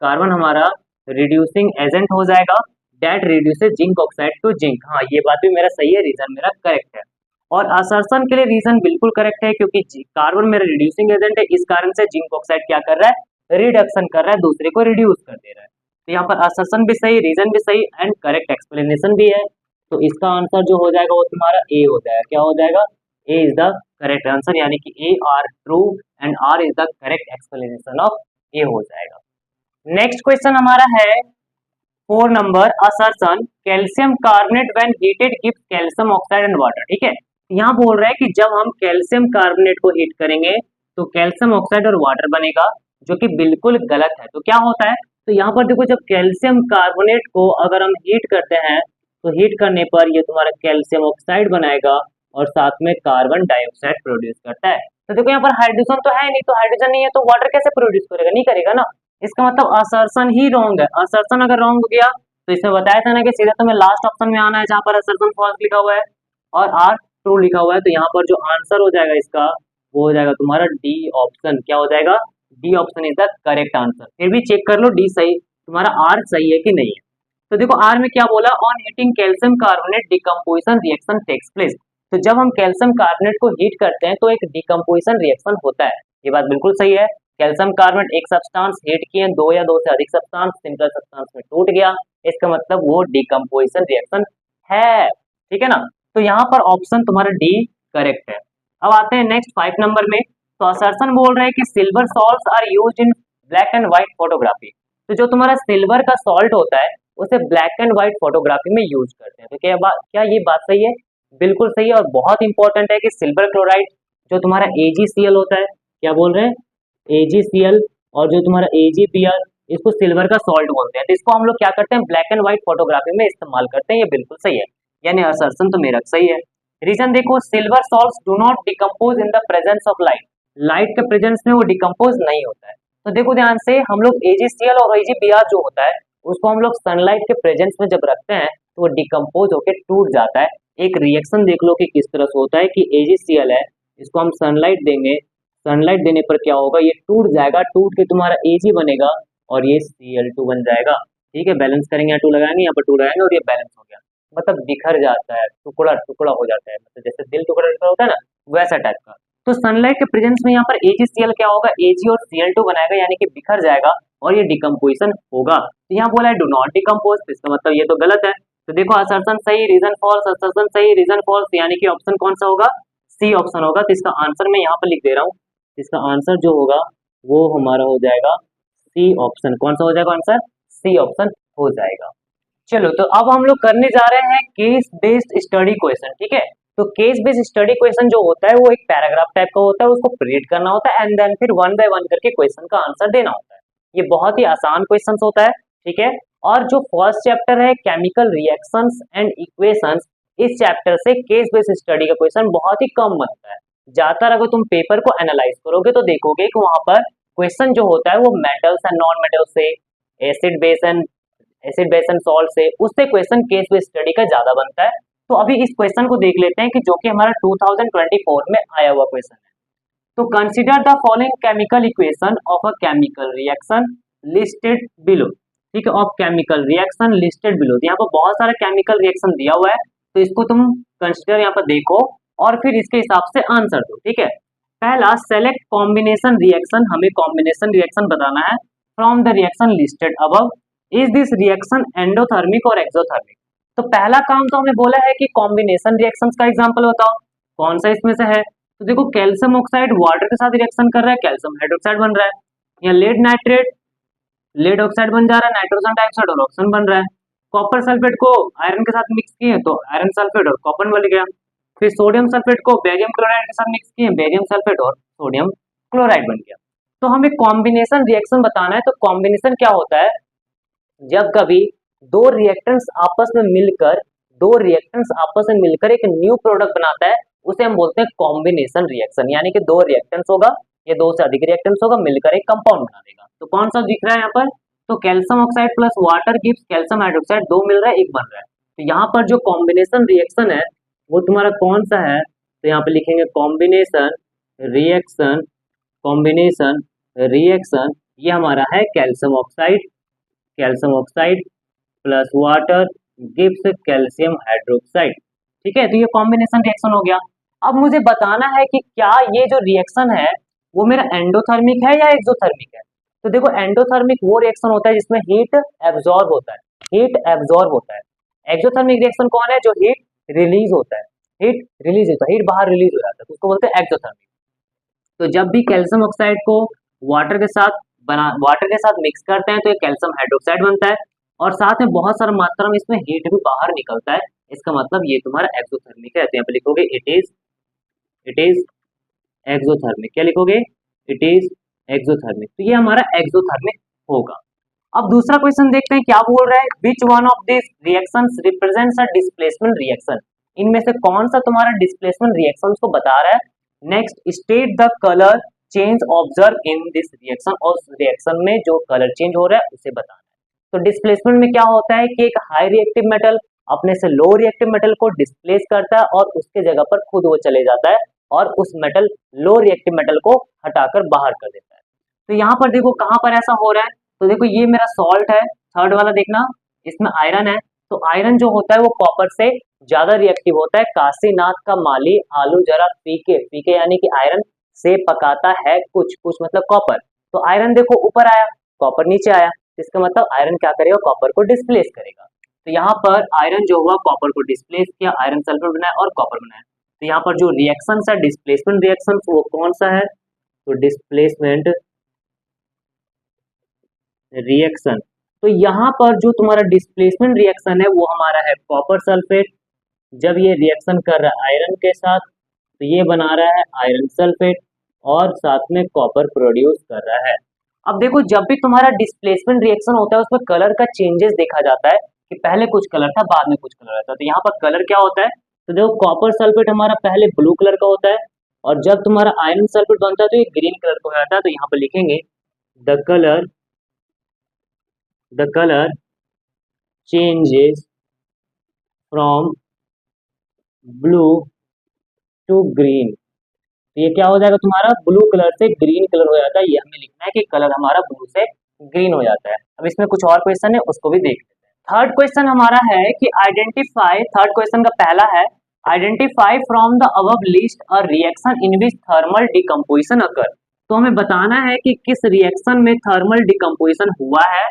कार्बन हमारा रिड्यूसिंग एजेंट हो जाएगा, that reduces zinc oxide to zinc. हाँ, ये बात भी मेरा सही है, रीजन मेरा करेक्ट है। और असर्शन के लिए रीजन बिल्कुल करेक्ट है, क्योंकि कार्बन मेरा रिड्यूसिंग एजेंट है, इस कारण से जिंक ऑक्साइड क्या कर रहा है, रिडक्शन कर रहा है, दूसरे को रिड्यूस कर दे रहा है। तो यहाँ पर असर्शन भी सही, रीजन भी सही, एंड करेक्ट एक्सप्लेनेशन भी है। तो इसका आंसर जो हो जाएगा वो तुम्हारा ए हो जाएगा। क्या हो जाएगा? A is the correct answer, यानी कि A R true and R is the correct explanation of A हो जाएगा। नेक्स्ट क्वेश्चन हमारा है 4 number, assertion calcium carbonate when heated gives calcium oxide and water. ठीक है, यहाँ बोल रहा है कि जब हम कैल्शियम कार्बोनेट को हीट करेंगे तो कैल्शियम ऑक्साइड और वाटर बनेगा, जो कि बिल्कुल गलत है। तो क्या होता है, तो यहाँ पर देखो, जब कैल्शियम कार्बोनेट को अगर हम हीट करते हैं तो हीट करने पर ये तुम्हारा कैल्शियम ऑक्साइड बनाएगा और साथ में कार्बन डाइऑक्साइड प्रोड्यूस करता है। तो देखो यहाँ पर हाइड्रोजन तो है नहीं, तो हाइड्रोजन नहीं है तो वाटर कैसे प्रोड्यूस करेगा, नहीं करेगा ना। इसका मतलब असर्शन ही रॉन्ग है। असर्शन अगर रॉन्ग हो गया तो इसमें बताया था ना कि सीधा तुम्हें लास्ट ऑप्शन में आना है जहां पर असर्शन फॉल्स लिखा हुआ है और आर ट्रू लिखा हुआ है। तो यहाँ पर जो आंसर हो जाएगा इसका वो हो जाएगा तुम्हारा डी ऑप्शन। क्या हो जाएगा? D option is the correct answer. फिर भी चेक कर लो डी सही, तुम्हारा आर सही है कि नहीं है। तो देखो आर में क्या बोला, on heating calcium carbonate decomposition reaction takes place. तो जब हम कैल्शियम कार्बोनेट को हीट करते हैं तो एक डिकम्पोजिशन रिएक्शन होता है। ये बात बिल्कुल सही है। कैल्शियम कार्बोनेट एक सब्सटेंस हीट किए, दो या दो से अधिक सब्सटेंस सिंपल सब्सटेंस में टूट गया, इसका मतलब वो डिकम्पोजिशन रिएक्शन है। ठीक है ना, तो यहाँ पर ऑप्शन तुम्हारा डी करेक्ट है। अब आते हैं नेक्स्ट 5 नंबर में। तो असर्शन बोल रहे हैं कि silver salts are used in black and white photography. तो जो तुम्हारा सिल्वर का सॉल्ट होता है उसे ब्लैक एंड व्हाइट फोटोग्राफी में यूज करते हैं। तो क्या ये बात सही है? बिल्कुल सही है। और बहुत इंपॉर्टेंट है कि सिल्वर क्लोराइड जो तुम्हारा AgCl होता है, क्या बोल रहे हैं, AgCl, और जो तुम्हारा AgBr, इसको सिल्वर का सॉल्ट बोलते हैं। तो इसको हम लोग क्या करते हैं, ब्लैक एंड व्हाइट फोटोग्राफी में इस्तेमाल करते हैं। ये बिल्कुल सही है, यानी असर्शन तो मेरा सही है। रीजन देखो, silver salts do not decompose in the presence of light. Light के प्रेजेंस में वो डिकम्पोज नहीं होता है। तो देखो ध्यान से, हम लोग AgCl और AgBr जो होता है उसको हम लोग सनलाइट के प्रेजेंस में जब रखते हैं तो वो डिकम्पोज होकर टूट जाता है। एक रिएक्शन देख लो कि किस तरह से होता है कि AgCl है, इसको हम सनलाइट देंगे, सनलाइट देने पर क्या होगा, ये टूट जाएगा, टूट के तुम्हारा Ag बनेगा और ये Cl2 बन जाएगा। ठीक है, बैलेंस करेंगे, यहाँ 2 लगाएंगे, यहाँ पर 2 लगाएंगे और ये बैलेंस हो गया, मतलब बिखर जाता है, टुकड़ा टुकड़ा हो जाता है, मतलब जैसे दिल टुकड़ा टुकड़ा होता है ना, वैसा टाइप का। तो सनलाइट के प्रेजेंस में यहाँ पर AgCl क्या होगा, Ag और Cl2 बनाएगा, यानी कि बिखर जाएगा और ये डिकम्पोजिशन होगा। तो यहाँ बोला है डू नॉट डिकम्पोज, तो इसका मतलब ये तो गलत है। तो देखो असर्शन सही, रीजन फॉल्स, असर्शन सही, रीजन फॉल्स, यानी कि ऑप्शन कौन सा होगा, सी ऑप्शन होगा। तो इसका आंसर मैं यहाँ पर लिख दे रहा हूँ, इसका आंसर जो होगा वो हमारा हो जाएगा सी ऑप्शन। कौन सा हो जाएगा आंसर, सी ऑप्शन हो जाएगा। चलो, तो अब हम लोग करने जा रहे हैं केस बेस्ड स्टडी क्वेश्चन। ठीक है, तो केस बेस्ड स्टडी क्वेश्चन जो होता है वो एक पैराग्राफ टाइप का होता है, उसको रीड करना होता है एंड देन फिर 1 बाय 1 करके क्वेश्चन का आंसर देना होता है। ये बहुत ही आसान क्वेश्चन होता है। ठीक है, और जो फर्स्ट चैप्टर है केमिकल रिएक्शंस एंड इक्वेशंस, इस चैप्टर से केस बेस्ड स्टडी का क्वेश्चन बहुत ही कम बनता है। ज्यादातर अगर तुम पेपर को एनालाइज करोगे तो देखोगे कि वहां पर क्वेश्चन जो होता है वो मेटल्स एंड नॉन मेटल्स से, एसिड बेस एंड सॉल्ट से, उससे क्वेश्चन केस बेस्ड स्टडी का ज्यादा बनता है। तो अभी इस क्वेश्चन को देख लेते हैं कि जो कि हमारा 2024 में आया हुआ क्वेश्चन है। तो consider the following chemical equation of a chemical reaction listed below. ठीक है, of chemical reaction listed below. यहाँ पर बहुत सारा केमिकल रिएक्शन दिया हुआ है, तो इसको तुम कंसीडर यहाँ पर देखो और फिर इसके हिसाब से आंसर दो। ठीक है, पहला सेलेक्ट कॉम्बिनेशन रिएक्शन, हमें कॉम्बिनेशन रिएक्शन बताना है from the reaction listed above. Is this reaction endothermic और एक्सोथर्मिक। तो पहला काम तो हमें बोला है कि कॉम्बिनेशन रिएक्शंस का एग्जांपल बताओ, कौन सा इसमें से है। तो देखो कैल्शियम ऑक्साइड वाटर के साथ रिएक्शन कर रहा है, कैल्शियम हाइड्रोक्साइड बन रहा है। या लेड नाइट्रेट, लेड ऑक्साइड बन जा रहा है, नाइट्रोजन डाइऑक्साइड और ऑक्सीजन बन रहा है। कॉपर सल्फेट को आयरन के साथ मिक्स किए तो आयरन सल्फेट और कॉपर बन गया। फिर सोडियम सल्फेट को बेरियम क्लोराइड के साथ मिक्स किए, बेरियम सल्फेट और सोडियम क्लोराइड बन गया। तो हमें कॉम्बिनेशन रिएक्शन बताना है। तो कॉम्बिनेशन क्या होता है, जब कभी दो रिएक्टेंट्स आपस में मिलकर एक न्यू प्रोडक्ट बनाता है, उसे हम बोलते हैं कॉम्बिनेशन रिएक्शन। यानी कि दो रिएक्टेंट्स होगा या दो से अधिक रिएक्टेंट्स होगा, मिलकर एक कंपाउंड बना देगा। तो कौन सा दिख रहा है यहाँ पर, तो calcium oxide plus water gives calcium hydroxide, दो मिल रहा है एक बन रहा है। तो यहाँ पर जो कॉम्बिनेशन रिएक्शन है वो तुम्हारा कौन सा है, तो यहाँ पे लिखेंगे कॉम्बिनेशन रिएक्शन। ये हमारा है calcium oxide plus water gives calcium hydroxide. ठीक है, तो ये कॉम्बिनेशन रिएक्शन हो गया। अब मुझे बताना है कि क्या ये जो रिएक्शन है वो मेरा एंडोथर्मिक है या एक्सोथर्मिक है। तो देखो एंडोथर्मिक वो रिएक्शन होता है जिसमें हीट एब्जॉर्ब होता है। एक्सोथर्मिक रिएक्शन कौन है, जो हीट रिलीज होता है, हीट बाहर रिलीज हो जाता है, तो उसको बोलते हैं एक्सोथर्मिक। तो जब भी कैल्शियम ऑक्साइड को वाटर के साथ मिक्स करते हैं तो ये कैल्शियम हाइड्रोक्साइड बनता है और साथ में बहुत सारा मात्रा में इसमें हीट भी बाहर निकलता है। इसका मतलब ये तुम्हारा एक्सोथर्मिक है। तो यहाँ पे लिखोगे इट इज एक्सोथर्मिक। क्या लिखोगे, इट इज एक्सोथर्मिक। तो ये हमारा एक्सोथर्मिक होगा। अब दूसरा क्वेश्चन देखते हैं क्या बोल रहा है, which one of this reactions represents a displacement reaction. इनमें से कौन सा तुम्हारा डिस्प्लेसमेंट रिएक्शंस को बता रहा है। Next, state the colour change observe in this reaction, और रिएक्शन में जो कलर चेंज हो रहा है उसे बताना है। तो डिस्प्लेसमेंट में क्या होता है कि एक हाई रिएक्टिव मेटल अपने से लो रिएक्टिव मेटल को डिस्प्लेस करता है और उसके जगह पर खुद वो चले जाता है और उस लो रिएक्टिव मेटल को हटाकर बाहर कर देता है। तो यहाँ पर देखो कहाँ पर ऐसा हो रहा है, तो देखो ये मेरा सॉल्ट है, थर्ड वाला देखना, इसमें आयरन है। तो आयरन जो होता है वो कॉपर से ज्यादा रिएक्टिव होता है। काशीनाथ का माली आलू जरा फीके यानी कि आयरन से पकाता है कुछ मतलब कॉपर। तो आयरन देखो ऊपर आया, कॉपर नीचे आया, इसका मतलब आयरन क्या करेगा, कॉपर को डिस्प्लेस करेगा। तो यहाँ पर आयरन जो हुआ कॉपर को डिस्प्लेस किया, आयरन सल्फर बनाया और कॉपर बनाया। तो यहाँ पर जो रिएक्शन है डिस्प्लेसमेंट रिएक्शन वो कौन सा है, तो डिस्प्लेसमेंट रिएक्शन। तो यहाँ पर जो तुम्हारा डिस्प्लेसमेंट रिएक्शन है वो हमारा है कॉपर सल्फेट। जब ये रिएक्शन कर रहा है आयरन के साथ तो ये बना रहा है आयरन सल्फेट और साथ में कॉपर प्रोड्यूस कर रहा है। अब देखो जब भी तुम्हारा डिस्प्लेसमेंट रिएक्शन होता है उसमें कलर का चेंजेस देखा जाता है कि पहले कुछ कलर था बाद में कुछ कलर आता है। तो यहाँ पर कलर क्या होता है, तो देखो कॉपर सल्फेट हमारा पहले ब्लू कलर का होता है और जब तुम्हारा आयरन सल्फेट बनता है तो ये ग्रीन कलर का हो जाता है। तो यहाँ पर लिखेंगे the colour changes from blue to green. तो ये क्या हो जाएगा, तुम्हारा ब्लू कलर से ग्रीन कलर हो जाता है। ये हमें लिखना है कि कलर हमारा ब्लू से ग्रीन हो जाता है। अब इसमें कुछ और क्वेश्चन है उसको भी देख लेते हैं। थर्ड क्वेश्चन हमारा है कि आइडेंटिफाई, थर्ड क्वेश्चन का पहला है identify from the above list a reaction in which thermal decomposition occur. तो हमें बताना है कि किस रिएक्शन में थर्मल डिकम्पोजिशन हुआ है।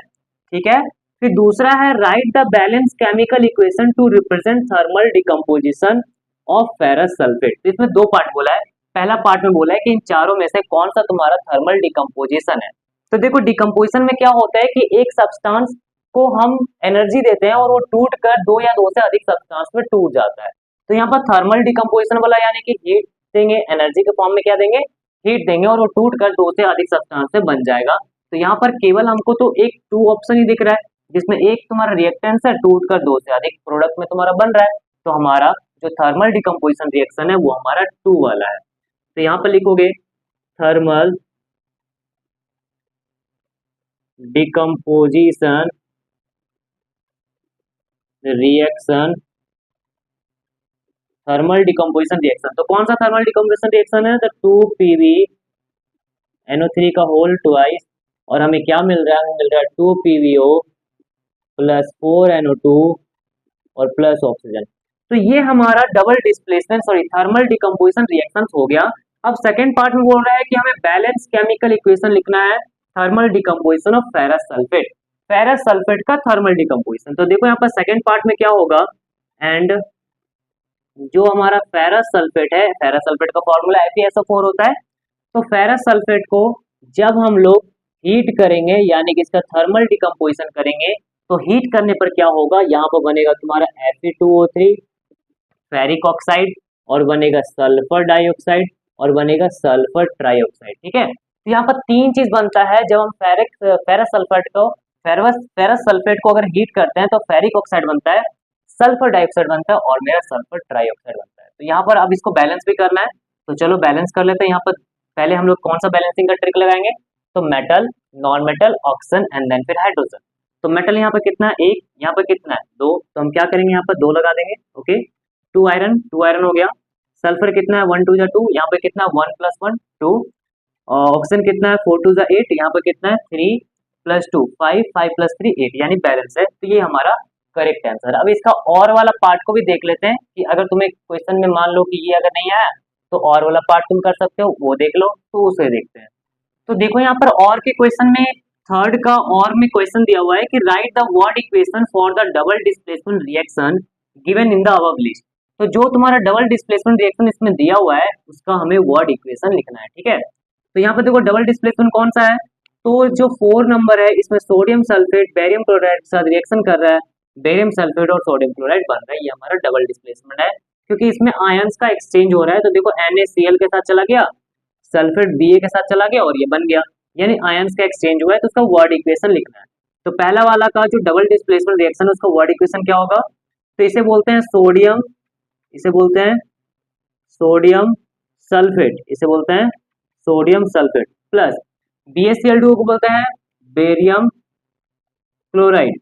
ठीक है, फिर दूसरा है right the balance chemical equation two represent thermal decomposition of ferrous sulphate. तो इसमें दो पार्ट बोला है। पहला पार्ट में बोला है कि इन चारों में से कौन सा तुम्हारा थर्मल डिकम्पोजिशन है। तो देखो डिकम्पोजिशन में क्या होता है कि एक सब्सटेंस को हम एनर्जी देते हैं और वो टूट कर दो या दो से अधिक सब्सटेंस में टूट जाता है। तो यहाँ पर थर्मल डिकम्पोजिशन वाला यानी कि हीट देंगे, एनर्जी के फॉर्म में क्या देंगे, हीट देंगे और वो टूट कर दो से अधिक सब्सटेंस से बन जाएगा। तो यहाँ पर केवल हमको तो एक टू ऑप्शन ही दिख रहा है जिसमें एक तुम्हारा रिएक्टेंस है टूट कर दो से अधिक प्रोडक्ट में तुम्हारा बन रहा है। तो हमारा जो थर्मल डिकम्पोजिशन रिएक्शन है वो हमारा टू वाला है। तो यहाँ पर लिखोगे thermal decomposition reaction, thermal decomposition reaction. तो कौन सा थर्मल डिकम्पोजिशन रिएक्शन है? द 2PbNO3 का होल ट्वाइस, और हमें क्या मिल रहा है? हमें मिल रहा है 2PbO प्लस 4NO2 और प्लस ऑक्सीजन। तो ये हमारा double displacement sorry thermal decomposition reaction हो गया। अब सेकेंड पार्ट में बोल रहा है कि हमें बैलेंस केमिकल इक्वेशन लिखना है, thermal decomposition of ferrous sulphate, ferrous sulphate का थर्मल डिकम्पोजिशन। तो देखो यहाँ पर सेकेंड पार्ट में क्या होगा, एंड जो हमारा फेरस सल्फेट है, फेरस सल्फेट का फॉर्मूला FeSO4 होता है। तो फेरस सल्फेट को जब हम लोग हीट करेंगे, यानी कि इसका थर्मल डिकम्पोजिशन करेंगे, तो हीट करने पर क्या होगा, यहाँ पर बनेगा तुम्हारा Fe2O3 फेरिक ऑक्साइड, और बनेगा सल्फर डाइऑक्साइड, और बनेगा सल्फर ट्राइऑक्साइड। ठीक है, तो यहाँ पर तीन चीज बनता है। जब हम फेरस सल्फेट को फेरस सल्फेट को अगर हीट करते हैं तो फेरिक ऑक्साइड बनता है, सल्फर डाइऑक्साइड बनता है, और मेरा सल्फर ट्राइऑक्साइड बनता है। तो यहाँ पर अब इसको बैलेंस भी करना है, तो चलो बैलेंस कर लेते हैं। यहाँ पर पहले हम लोग कौन सा बैलेंसिंग का ट्रिक लगाएंगे? तो metal, non metal, oxygen and then फिर हाइड्रोजन। तो मेटल यहाँ पर कितना है? 1, यहाँ पर कितना है? 2, तो हम क्या करेंगे? यहाँ पर 2 लगा देंगे। ओके, 2 आयरन, 2 आयरन हो गया। सल्फर कितना है? 1 2 जा 2, यहाँ पे कितना है? 1 + 1 2। ऑक्सीजन कितना है? 4 2 जा 8, यहाँ पे कितना है? 3 + 2 5 5 + 3 8, यानी बैलेंस है। तो ये हमारा करेक्ट आंसर है। अब इसका और वाला पार्ट को भी देख लेते हैं कि अगर तुम्हें क्वेश्चन में मान लो कि ये अगर नहीं आया तो और वाला पार्ट तुम कर सकते हो, वो देख लो। तो उसे देखते हैं। तो देखो यहाँ पर और के क्वेश्चन में थर्ड का और में क्वेश्चन दिया हुआ है कि right the word equation for the double displacement reaction given in the above list. तो जो तुम्हारा डबल डिस्प्लेसमेंट रिएक्शन इसमें दिया हुआ है उसका हमें वर्ड इक्वेशन लिखना है। ठीक है, तो यहाँ पर देखो डबल डिस्प्लेसमेंट कौन सा है? तो जो 4 नंबर है इसमें सोडियम सल्फेट बेरियम क्लोराइड के साथ रिएक्शन कर रहा है, बेरियम सल्फेट और सोडियम क्लोराइड बन रहा है। ये हमारा डबल डिस्प्लेसमेंट है क्योंकि इसमें आयंस का एक्सचेंज हो रहा है। तो देखो NaCl के साथ चला गया, सल्फेट Ba के साथ चला गया, और ये बन गया, यानी आयंस का एक्सचेंज हुआ है। तो उसका वर्ड इक्वेशन लिखना है। तो पहला वाला का जो डबल डिस्प्लेसमेंट रिएक्शन है उसका वर्ड इक्वेशन क्या होगा? तो इसे बोलते हैं सोडियम, इसे बोलते हैं सोडियम सल्फेट, इसे बोलते हैं सोडियम सल्फेट प्लस BaCl2 को बोलते हैं बेरियम क्लोराइड,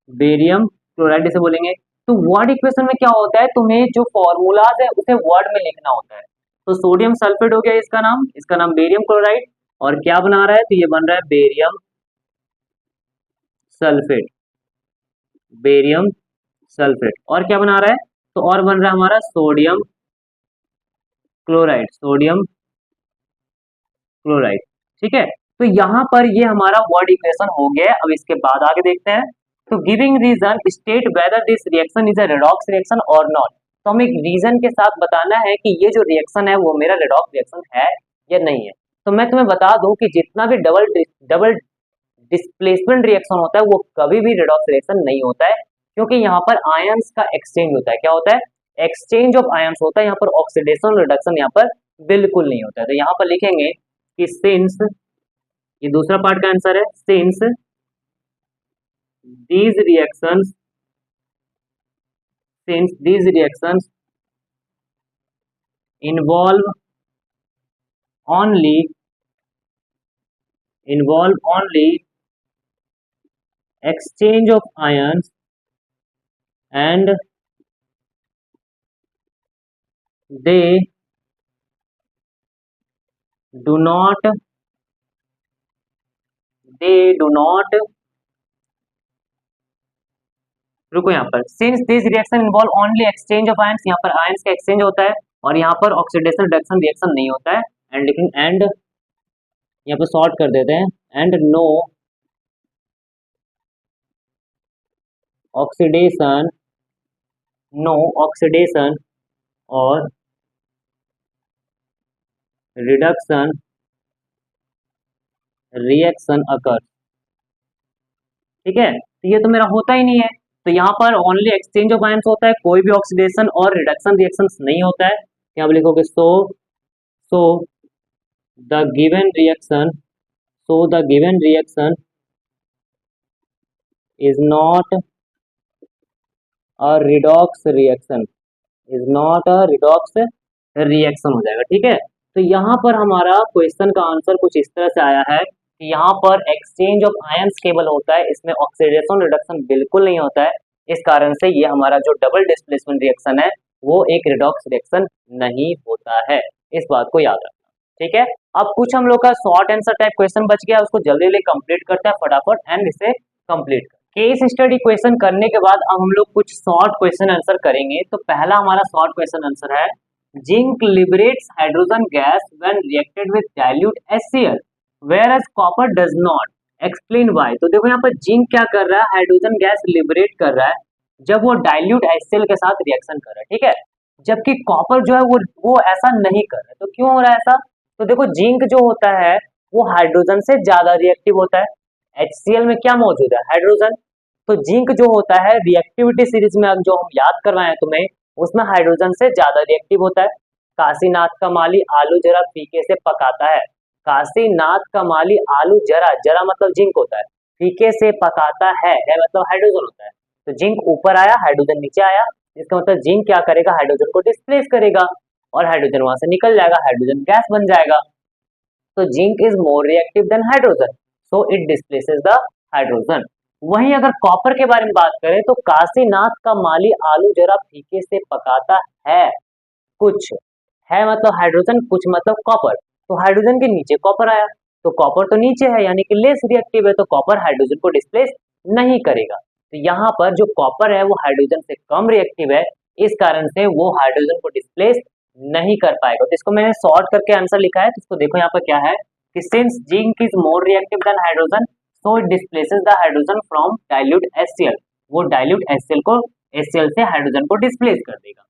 बेरियम क्लोराइड इसे बोलेंगे। तो वर्ड इक्वेशन में क्या होता है, तुम्हें जो फॉर्मूलाज है उसे वर्ड में लिखना होता है। तो सोडियम सल्फेट हो गया इसका नाम बेरियम क्लोराइड, और क्या बना रहा है? तो ये बन रहा है बेरियम सल्फेट, बेरियम सल्फेट। और क्या बना रहा है? तो और बन रहा है हमारा सोडियम क्लोराइड, सोडियम क्लोराइड। ठीक है, तो यहाँ पर ये हमारा वर्ड इक्वेशन हो गया। अब इसके बाद आगे देखते हैं। तो giving reason state whether this reaction is a redox reaction और नॉट। तो हमें एक रीजन के साथ बताना है कि ये जो रिएक्शन है वो मेरा रेडॉक्स रिएक्शन है या नहीं है। तो मैं तुम्हें बता दूं कि जितना भी डबल डिस्प्लेसमेंट रिएक्शन होता है वो कभी भी रेडॉक्स रिएक्शन नहीं होता है, क्योंकि यहाँ पर आयंस का एक्सचेंज होता है। क्या होता है? एक्सचेंज ऑफ आयंस होता है। यहाँ पर ऑक्सीडेशन रिडक्शन यहाँ पर बिल्कुल नहीं होता है। तो यहाँ पर लिखेंगे कि सिंस, ये दूसरा पार्ट का आंसर है, since these reactions since these reactions involve only exchange of ions and they do not रुको यहाँ पर, since this reaction involve only exchange of ions, यहाँ पर आयंस का एक्सचेंज होता है और यहाँ पर ऑक्सीडेशन रिडक्शन रिएक्शन नहीं होता है। एंड लेकिन एंड यहाँ पर शॉर्ट कर देते हैं, and no oxidation, no oxidation और रिडक्शन रिएक्शन अकर। ठीक है, तो ये तो मेरा होता ही नहीं है। तो यहाँ पर ओनली एक्सचेंज ऑफ आयंस होता है, कोई भी ऑक्सीडेशन और रिडक्शन रिएक्शंस नहीं होता है। यहाँ लिखोगे so the given reaction is not a redox reaction, is not a redox reaction हो जाएगा। ठीक है, तो यहाँ पर हमारा क्वेश्चन का आंसर कुछ इस तरह से आया है कि यहाँ पर एक्सचेंज ऑफ आयन स्टेबल होता है, इसमें ऑक्सीडेशन रिडक्शन बिल्कुल नहीं होता है। इस कारण से ये हमारा जो डबल डिस्प्लेसमेंट रिएक्शन है वो एक रिडॉक्स रिएक्शन नहीं होता है, इस बात को याद रखना। ठीक है, अब कुछ हम लोग का शॉर्ट आंसर टाइप क्वेश्चन बच गया, उसको जल्दी जल्दी कंप्लीट करते हैं फटाफट एंड इसे कंप्लीट केस स्टडी क्वेश्चन करने के बाद अब हम लोग कुछ शॉर्ट क्वेश्चन आंसर करेंगे। तो पहला हमारा शॉर्ट क्वेश्चन आंसर है, zinc liberates hydrogen gas when reacted with dilute HCl whereas copper does not, explain why। तो देखो यहाँ पर जिंक क्या कर रहा है, हाइड्रोजन गैस लिबरेट कर रहा है जब वो डाइल्यूट HCl के साथ रिएक्शन कर रहा है, ठीक है, जबकि कॉपर जो है वो ऐसा नहीं कर रहा है। तो क्यों हो रहा है ऐसा? तो देखो जिंक जो होता है वो हाइड्रोजन से ज्यादा रिएक्टिव होता है, HCl में क्या मौजूद है, हाइड्रोजन। तो जिंक जो होता है रिएक्टिविटी सीरीज में अब जो हम याद करवाए हैं तुम्हें, उसमें हाइड्रोजन से ज्यादा रिएक्टिव होता है। काशीनाथ का माली आलू जरा फीके से पकाता है, काशीनाथ का माली आलू जरा, जरा मतलब जिंक होता है, फीके से पकाता है मतलब हाइड्रोजन होता है। तो जिंक ऊपर आया, हाइड्रोजन नीचे आया, इसका मतलब जिंक क्या करेगा, हाइड्रोजन को डिस्प्लेस करेगा और हाइड्रोजन वहां से निकल जाएगा, हाइड्रोजन गैस बन जाएगा। तो zinc is more reactive then hydrogen, so it displaces the hydrogen. वहीं अगर कॉपर के बारे में बात करें तो काशीनाथ का माली आलू जरा फीके से पकाता है, कुछ है मतलब हाइड्रोजन, कुछ मतलब कॉपर। तो हाइड्रोजन के नीचे कॉपर आया, तो कॉपर तो नीचे है यानी कि लेस रिएक्टिव है, तो कॉपर हाइड्रोजन को डिस्प्लेस नहीं करेगा। तो यहाँ पर जो कॉपर है वो हाइड्रोजन से कम रिएक्टिव है, इस कारण से वो हाइड्रोजन को डिस्प्लेस नहीं कर पाएगा। तो इसको मैंने शॉर्ट करके आंसर लिखा है, तो इसको देखो यहाँ पर क्या है कि since zinc is more reactive then hydrogen so it displaces the hydrogen from dilute HCl, वो डाइल्यूट HCl से हाइड्रोजन को डिस्प्लेस कर देगा।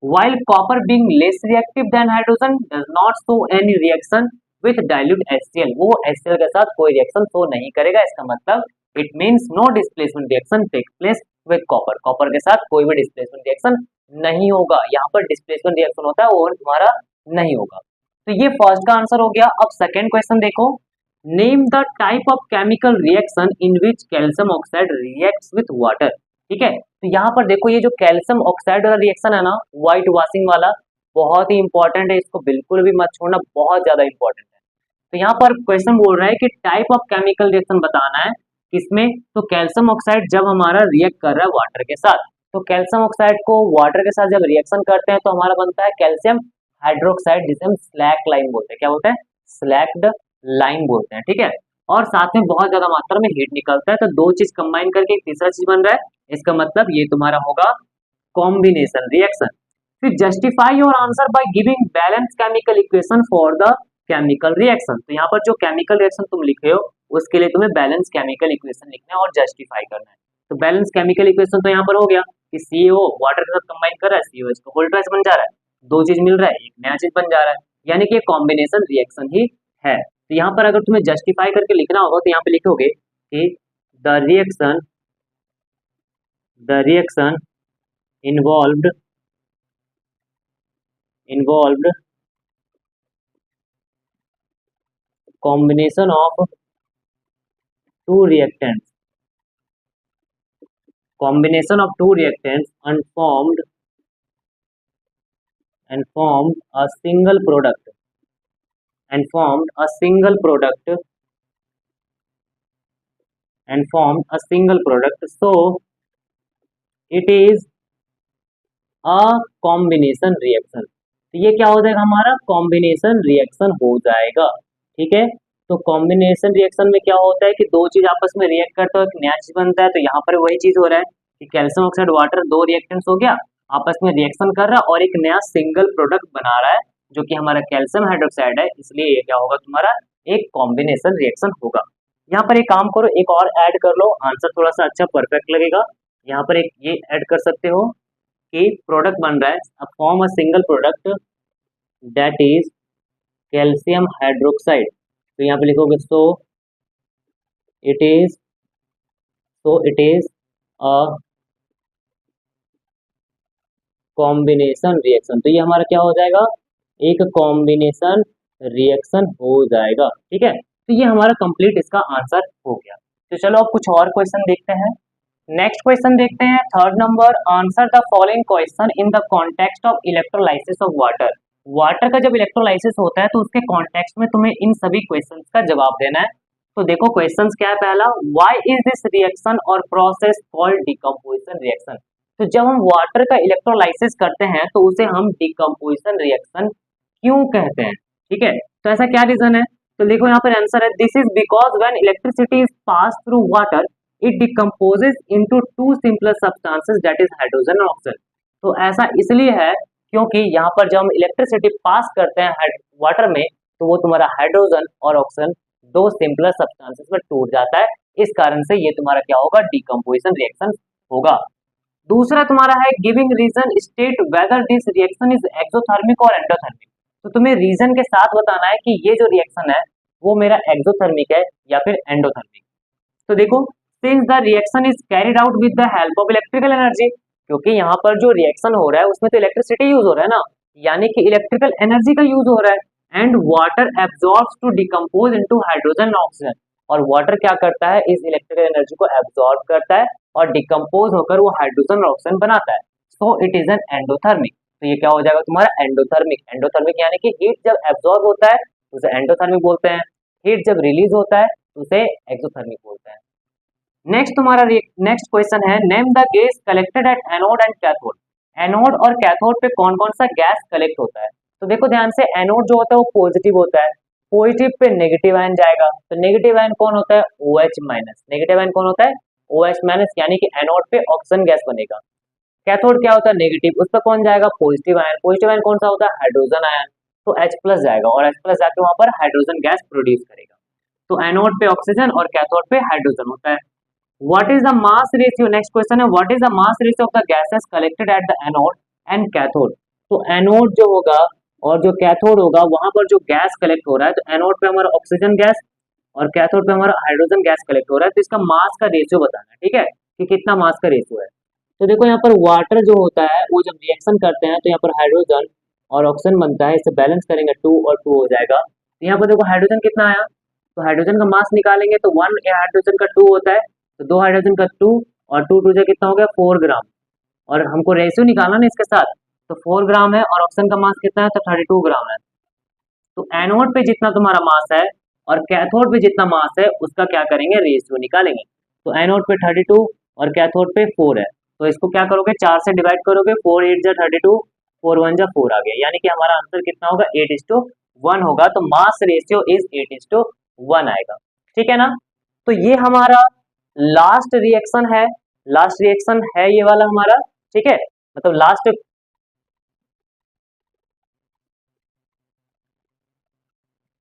While copper being less reactive than hydrogen does not show any reaction with dilute HCl, वो HCl के साथ कोई reaction show नहीं करेगा। इसका मतलब it means no displacement reaction take place with copper, copper के साथ कोई भी डिस्प्लेसमेंट रिएक्शन नहीं होगा। यहाँ पर डिस्प्लेसमेंट रिएक्शन होता है और तुम्हारा नहीं होगा। तो ये फर्स्ट का आंसर हो गया। अब सेकेंड क्वेश्चन देखो, name the type of chemical reaction in which calcium oxide reacts with water. ठीक है, तो यहाँ पर देखो ये जो कैल्शियम ऑक्साइड वाला रिएक्शन है ना, व्हाइट वॉशिंग वाला, बहुत ही इंपॉर्टेंट है, इसको बिल्कुल भी मत छोड़ना, बहुत ज्यादा इंपॉर्टेंट है। तो यहाँ पर क्वेश्चन बोल रहा है कि टाइप ऑफ केमिकल रिएक्शन बताना है किसमें, तो कैल्शियम ऑक्साइड जब हमारा रिएक्ट कर रहा है वाटर के साथ, तो कैल्शियम ऑक्साइड को वाटर के साथ जब रिएक्शन करते हैं तो हमारा बनता है कैल्शियम हाइड्रोक्साइड, जिसे हम स्लैक लाइम बोलते हैं। क्या बोलते हैं, स्लैक्ड लाइम बोलते हैं। ठीक है, और साथ में बहुत ज्यादा मात्रा में हीट निकलता है, तो दो चीज कंबाइन करके एक तीसरा चीज बन रहा है, इसका मतलब ये तुम्हारा होगा कॉम्बिनेशन रिएक्शन। फिर justify your answer by giving balance chemical equation for the chemical reaction. तो यहाँ पर जो केमिकल रिएक्शन तुम लिखे हो उसके लिए तुम्हें बैलेंस केमिकल इक्वेशन लिखना है और जस्टिफाई करना है। तो बैलेंस केमिकल इक्वेशन तो यहाँ पर हो गया कि CO वाटर के साथ कंबाइन कर रहा है, COH का होल ट्वाइस बन जा रहा है, दो चीज मिल रहा है, एक नया चीज बन जा रहा है, यानी कि कॉम्बिनेशन रिएक्शन ही है। तो यहाँ पर अगर तुम्हें जस्टिफाई करके लिखना होगा तो यहाँ पे लिखोगे कि the reaction involved combination of two reactants and formed a single product so it is a combination reaction। तो ये क्या हो जाएगा, हमारा कॉम्बिनेशन रिएक्शन हो जाएगा। ठीक है, तो कॉम्बिनेशन रिएक्शन में क्या होता है कि दो चीज आपस में रिएक्ट करते हो, एक नया चीज बनता है। तो यहाँ पर वही चीज हो रहा है कि कैल्शियम ऑक्साइड वाटर दो रिएक्टेंट्स हो गया, आपस में रिएक्शन कर रहा है और एक नया सिंगल प्रोडक्ट बना रहा है जो कि हमारा कैल्शियम हाइड्रोक्साइड है, इसलिए ये क्या होगा, तुम्हारा एक कॉम्बिनेशन रिएक्शन होगा। यहाँ पर एक काम करो, एक और ऐड कर लो, आंसर थोड़ा सा अच्छा परफेक्ट लगेगा। यहाँ पर एक ये ऐड कर सकते हो कि प्रोडक्ट बन रहा है, form a single product that is calcium hydroxide. तो यहाँ पे लिखोगे so it is a combination reaction. तो ये हमारा क्या हो जाएगा, एक कॉम्बिनेशन रिएक्शन हो जाएगा। ठीक है, तो ये हमारा कंप्लीट इसका आंसर हो गया। तो चलो अब कुछ और क्वेश्चन देखते हैं। नेक्स्ट क्वेश्चन देखते हैं, third number, answer the following question in the context of electrolysis of water. Water का जब इलेक्ट्रोलाइसिस होता है तो उसके कॉन्टेक्स्ट में तुम्हें इन सभी क्वेश्चंस का जवाब देना है। तो देखो क्वेश्चंस क्या है पहला, व्हाई इज दिस रिएक्शन और प्रोसेस कॉल्ड डिकम्पोजिशन रिएक्शन। तो जब हम वाटर का इलेक्ट्रोलाइसिस करते हैं तो उसे हम डिकम्पोजिशन रिएक्शन क्यों कहते हैं, ठीक है। तो ऐसा क्या रीजन है, तो देखो यहाँ पर आंसर है, this is because when electricity is pass through water it decomposes into two simpler substances that is hydrogen और ऑक्सीजन। तो ऐसा इसलिए है क्योंकि यहाँ पर जब हम इलेक्ट्रिसिटी पास करते हैं वाटर में तो वो तुम्हारा हाइड्रोजन और ऑक्सीजन दो सिंपलर सब्सटेंसेस में टूट जाता है, इस कारण से ये तुम्हारा क्या होगा, डिकम्पोजिशन रिएक्शन होगा। दूसरा तुम्हारा है giving reason state whether this reaction is exothermic और एंडोथर्मिक। तो तुम्हें रीजन के साथ बताना है कि ये जो रिएक्शन है वो मेरा एक्सोथर्मिक है या फिर एंडोथर्मिक। तो देखो, since the reaction is carried out with the help of electrical energy, क्योंकि यहाँ पर जो रिएक्शन हो रहा है उसमें तो इलेक्ट्रिसिटी यूज हो रहा है ना, यानी कि इलेक्ट्रिकल एनर्जी का यूज हो रहा है। And water absorbs to decompose into hydrogen और ऑक्सीजन, और वाटर क्या करता है, इस इलेक्ट्रिकल एनर्जी को एब्जॉर्ब करता है और डिकम्पोज होकर वो हाइड्रोजन और ऑक्सीजन बनाता है। So it is an endothermic. तो ये क्या हो जाएगा तुम्हारा एंडोथर्मिक। एंडोथर्मिक यानी कि हीट जब एब्जॉर्ब होता है तो उसे एंडोथर्मिक बोलते हैं, हीट जब रिलीज होता है तो उसे एक्सोथर्मिक बोलते हैं। नेक्स्ट तुम्हारा नेक्स्ट क्वेश्चन है, name the gas collected at anode and cathode. Anode और कैथोड पे कौन कौन सा गैस कलेक्ट होता है। तो देखो ध्यान से, एनोड जो होता है वो पॉजिटिव होता है, पॉजिटिव पे नेगेटिव आयन जाएगा, तो नेगेटिव आयन कौन होता है, OH माइनस। नेगेटिव आयन कौन होता है, OH माइनस, यानी कि एनोड पे ऑक्सीजन गैस बनेगा। कैथोड क्या होता है, नेगेटिव, उस पर कौन जाएगा, पॉजिटिव आयन। पॉजिटिव आयन कौन सा होता है, हाइड्रोजन आयन, तो H प्लस जाएगा और H प्लस जाके वहां पर हाइड्रोजन गैस प्रोड्यूस करेगा। तो एनोड पे ऑक्सीजन और कैथोड पे हाइड्रोजन होता है। What is the mass ratio? Next question है, what is the mass ratio of the gases collected at the anode and cathode? तो एनोड जो होगा और जो कैथोड होगा वहां पर जो गैस कलेक्ट हो रहा है, तो एनोड पे हमारा ऑक्सीजन गैस और कैथोड पे हमारा हाइड्रोजन गैस कलेक्ट हो रहा है, तो इसका मास का रेशियो बताना है, ठीक है, कि कितना मास का रेशियो है। तो देखो यहाँ पर वाटर जो होता है वो जब रिएक्शन करते हैं तो यहाँ पर हाइड्रोजन और ऑक्सीजन बनता है, इसे बैलेंस करेंगे 2 और 2 हो जाएगा। तो यहाँ पर देखो हाइड्रोजन कितना आया, तो हाइड्रोजन का मास निकालेंगे तो 1 हाइड्रोजन का 2 होता है, तो 2 हाइड्रोजन का 2 और 2 2 से कितना हो गया 4 ग्राम, और हमको रेशियो निकालना ना इसके साथ, तो 4 ग्राम है और ऑक्सीजन का मास कितना है, तो 32 ग्राम है। तो एनोड पे जितना तुम्हारा मास है और कैथोड पे जितना मास है उसका क्या करेंगे, रेशियो निकालेंगे। तो एनोड पे 32 और कैथोड पे 4 है, तो इसको क्या करोगे, 4 से डिवाइड करोगे, 4 8 जा 32, 4 1 जा 4 आ गया, यानी कि हमारा आंसर कितना होगा, 8:1 होगा। तो मास रेशियो इज 8:1 आएगा, ठीक है ना। तो ये हमारा लास्ट रिएक्शन है, लास्ट रिएक्शन है ये वाला हमारा, ठीक है, मतलब लास्ट।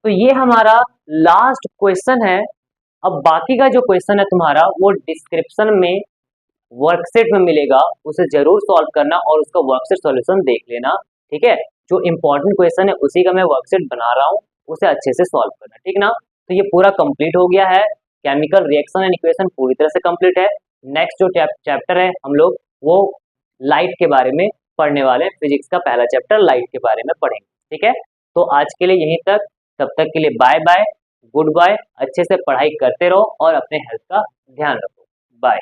तो ये हमारा लास्ट क्वेश्चन है। अब बाकी का जो क्वेश्चन है तुम्हारा वो डिस्क्रिप्शन में वर्कशीट में मिलेगा, उसे जरूर सॉल्व करना और उसका वर्कशीट सॉल्यूशन देख लेना, ठीक है। जो इंपॉर्टेंट क्वेश्चन है उसी का मैं वर्कशीट बना रहा हूँ, उसे अच्छे से सॉल्व करना, ठीक ना। तो ये पूरा कंप्लीट हो गया है, केमिकल रिएक्शन एंड इक्वेशन पूरी तरह से कंप्लीट है। नेक्स्ट जो चैप्टर है हम लोग वो लाइट के बारे में पढ़ने वाले हैं, फिजिक्स का पहला चैप्टर लाइट के बारे में पढ़ेंगे, ठीक है। तो आज के लिए यहीं तक, तब तक के लिए बाय बाय, गुड बाय, अच्छे से पढ़ाई करते रहो और अपने हेल्थ का ध्यान रखो, बाय।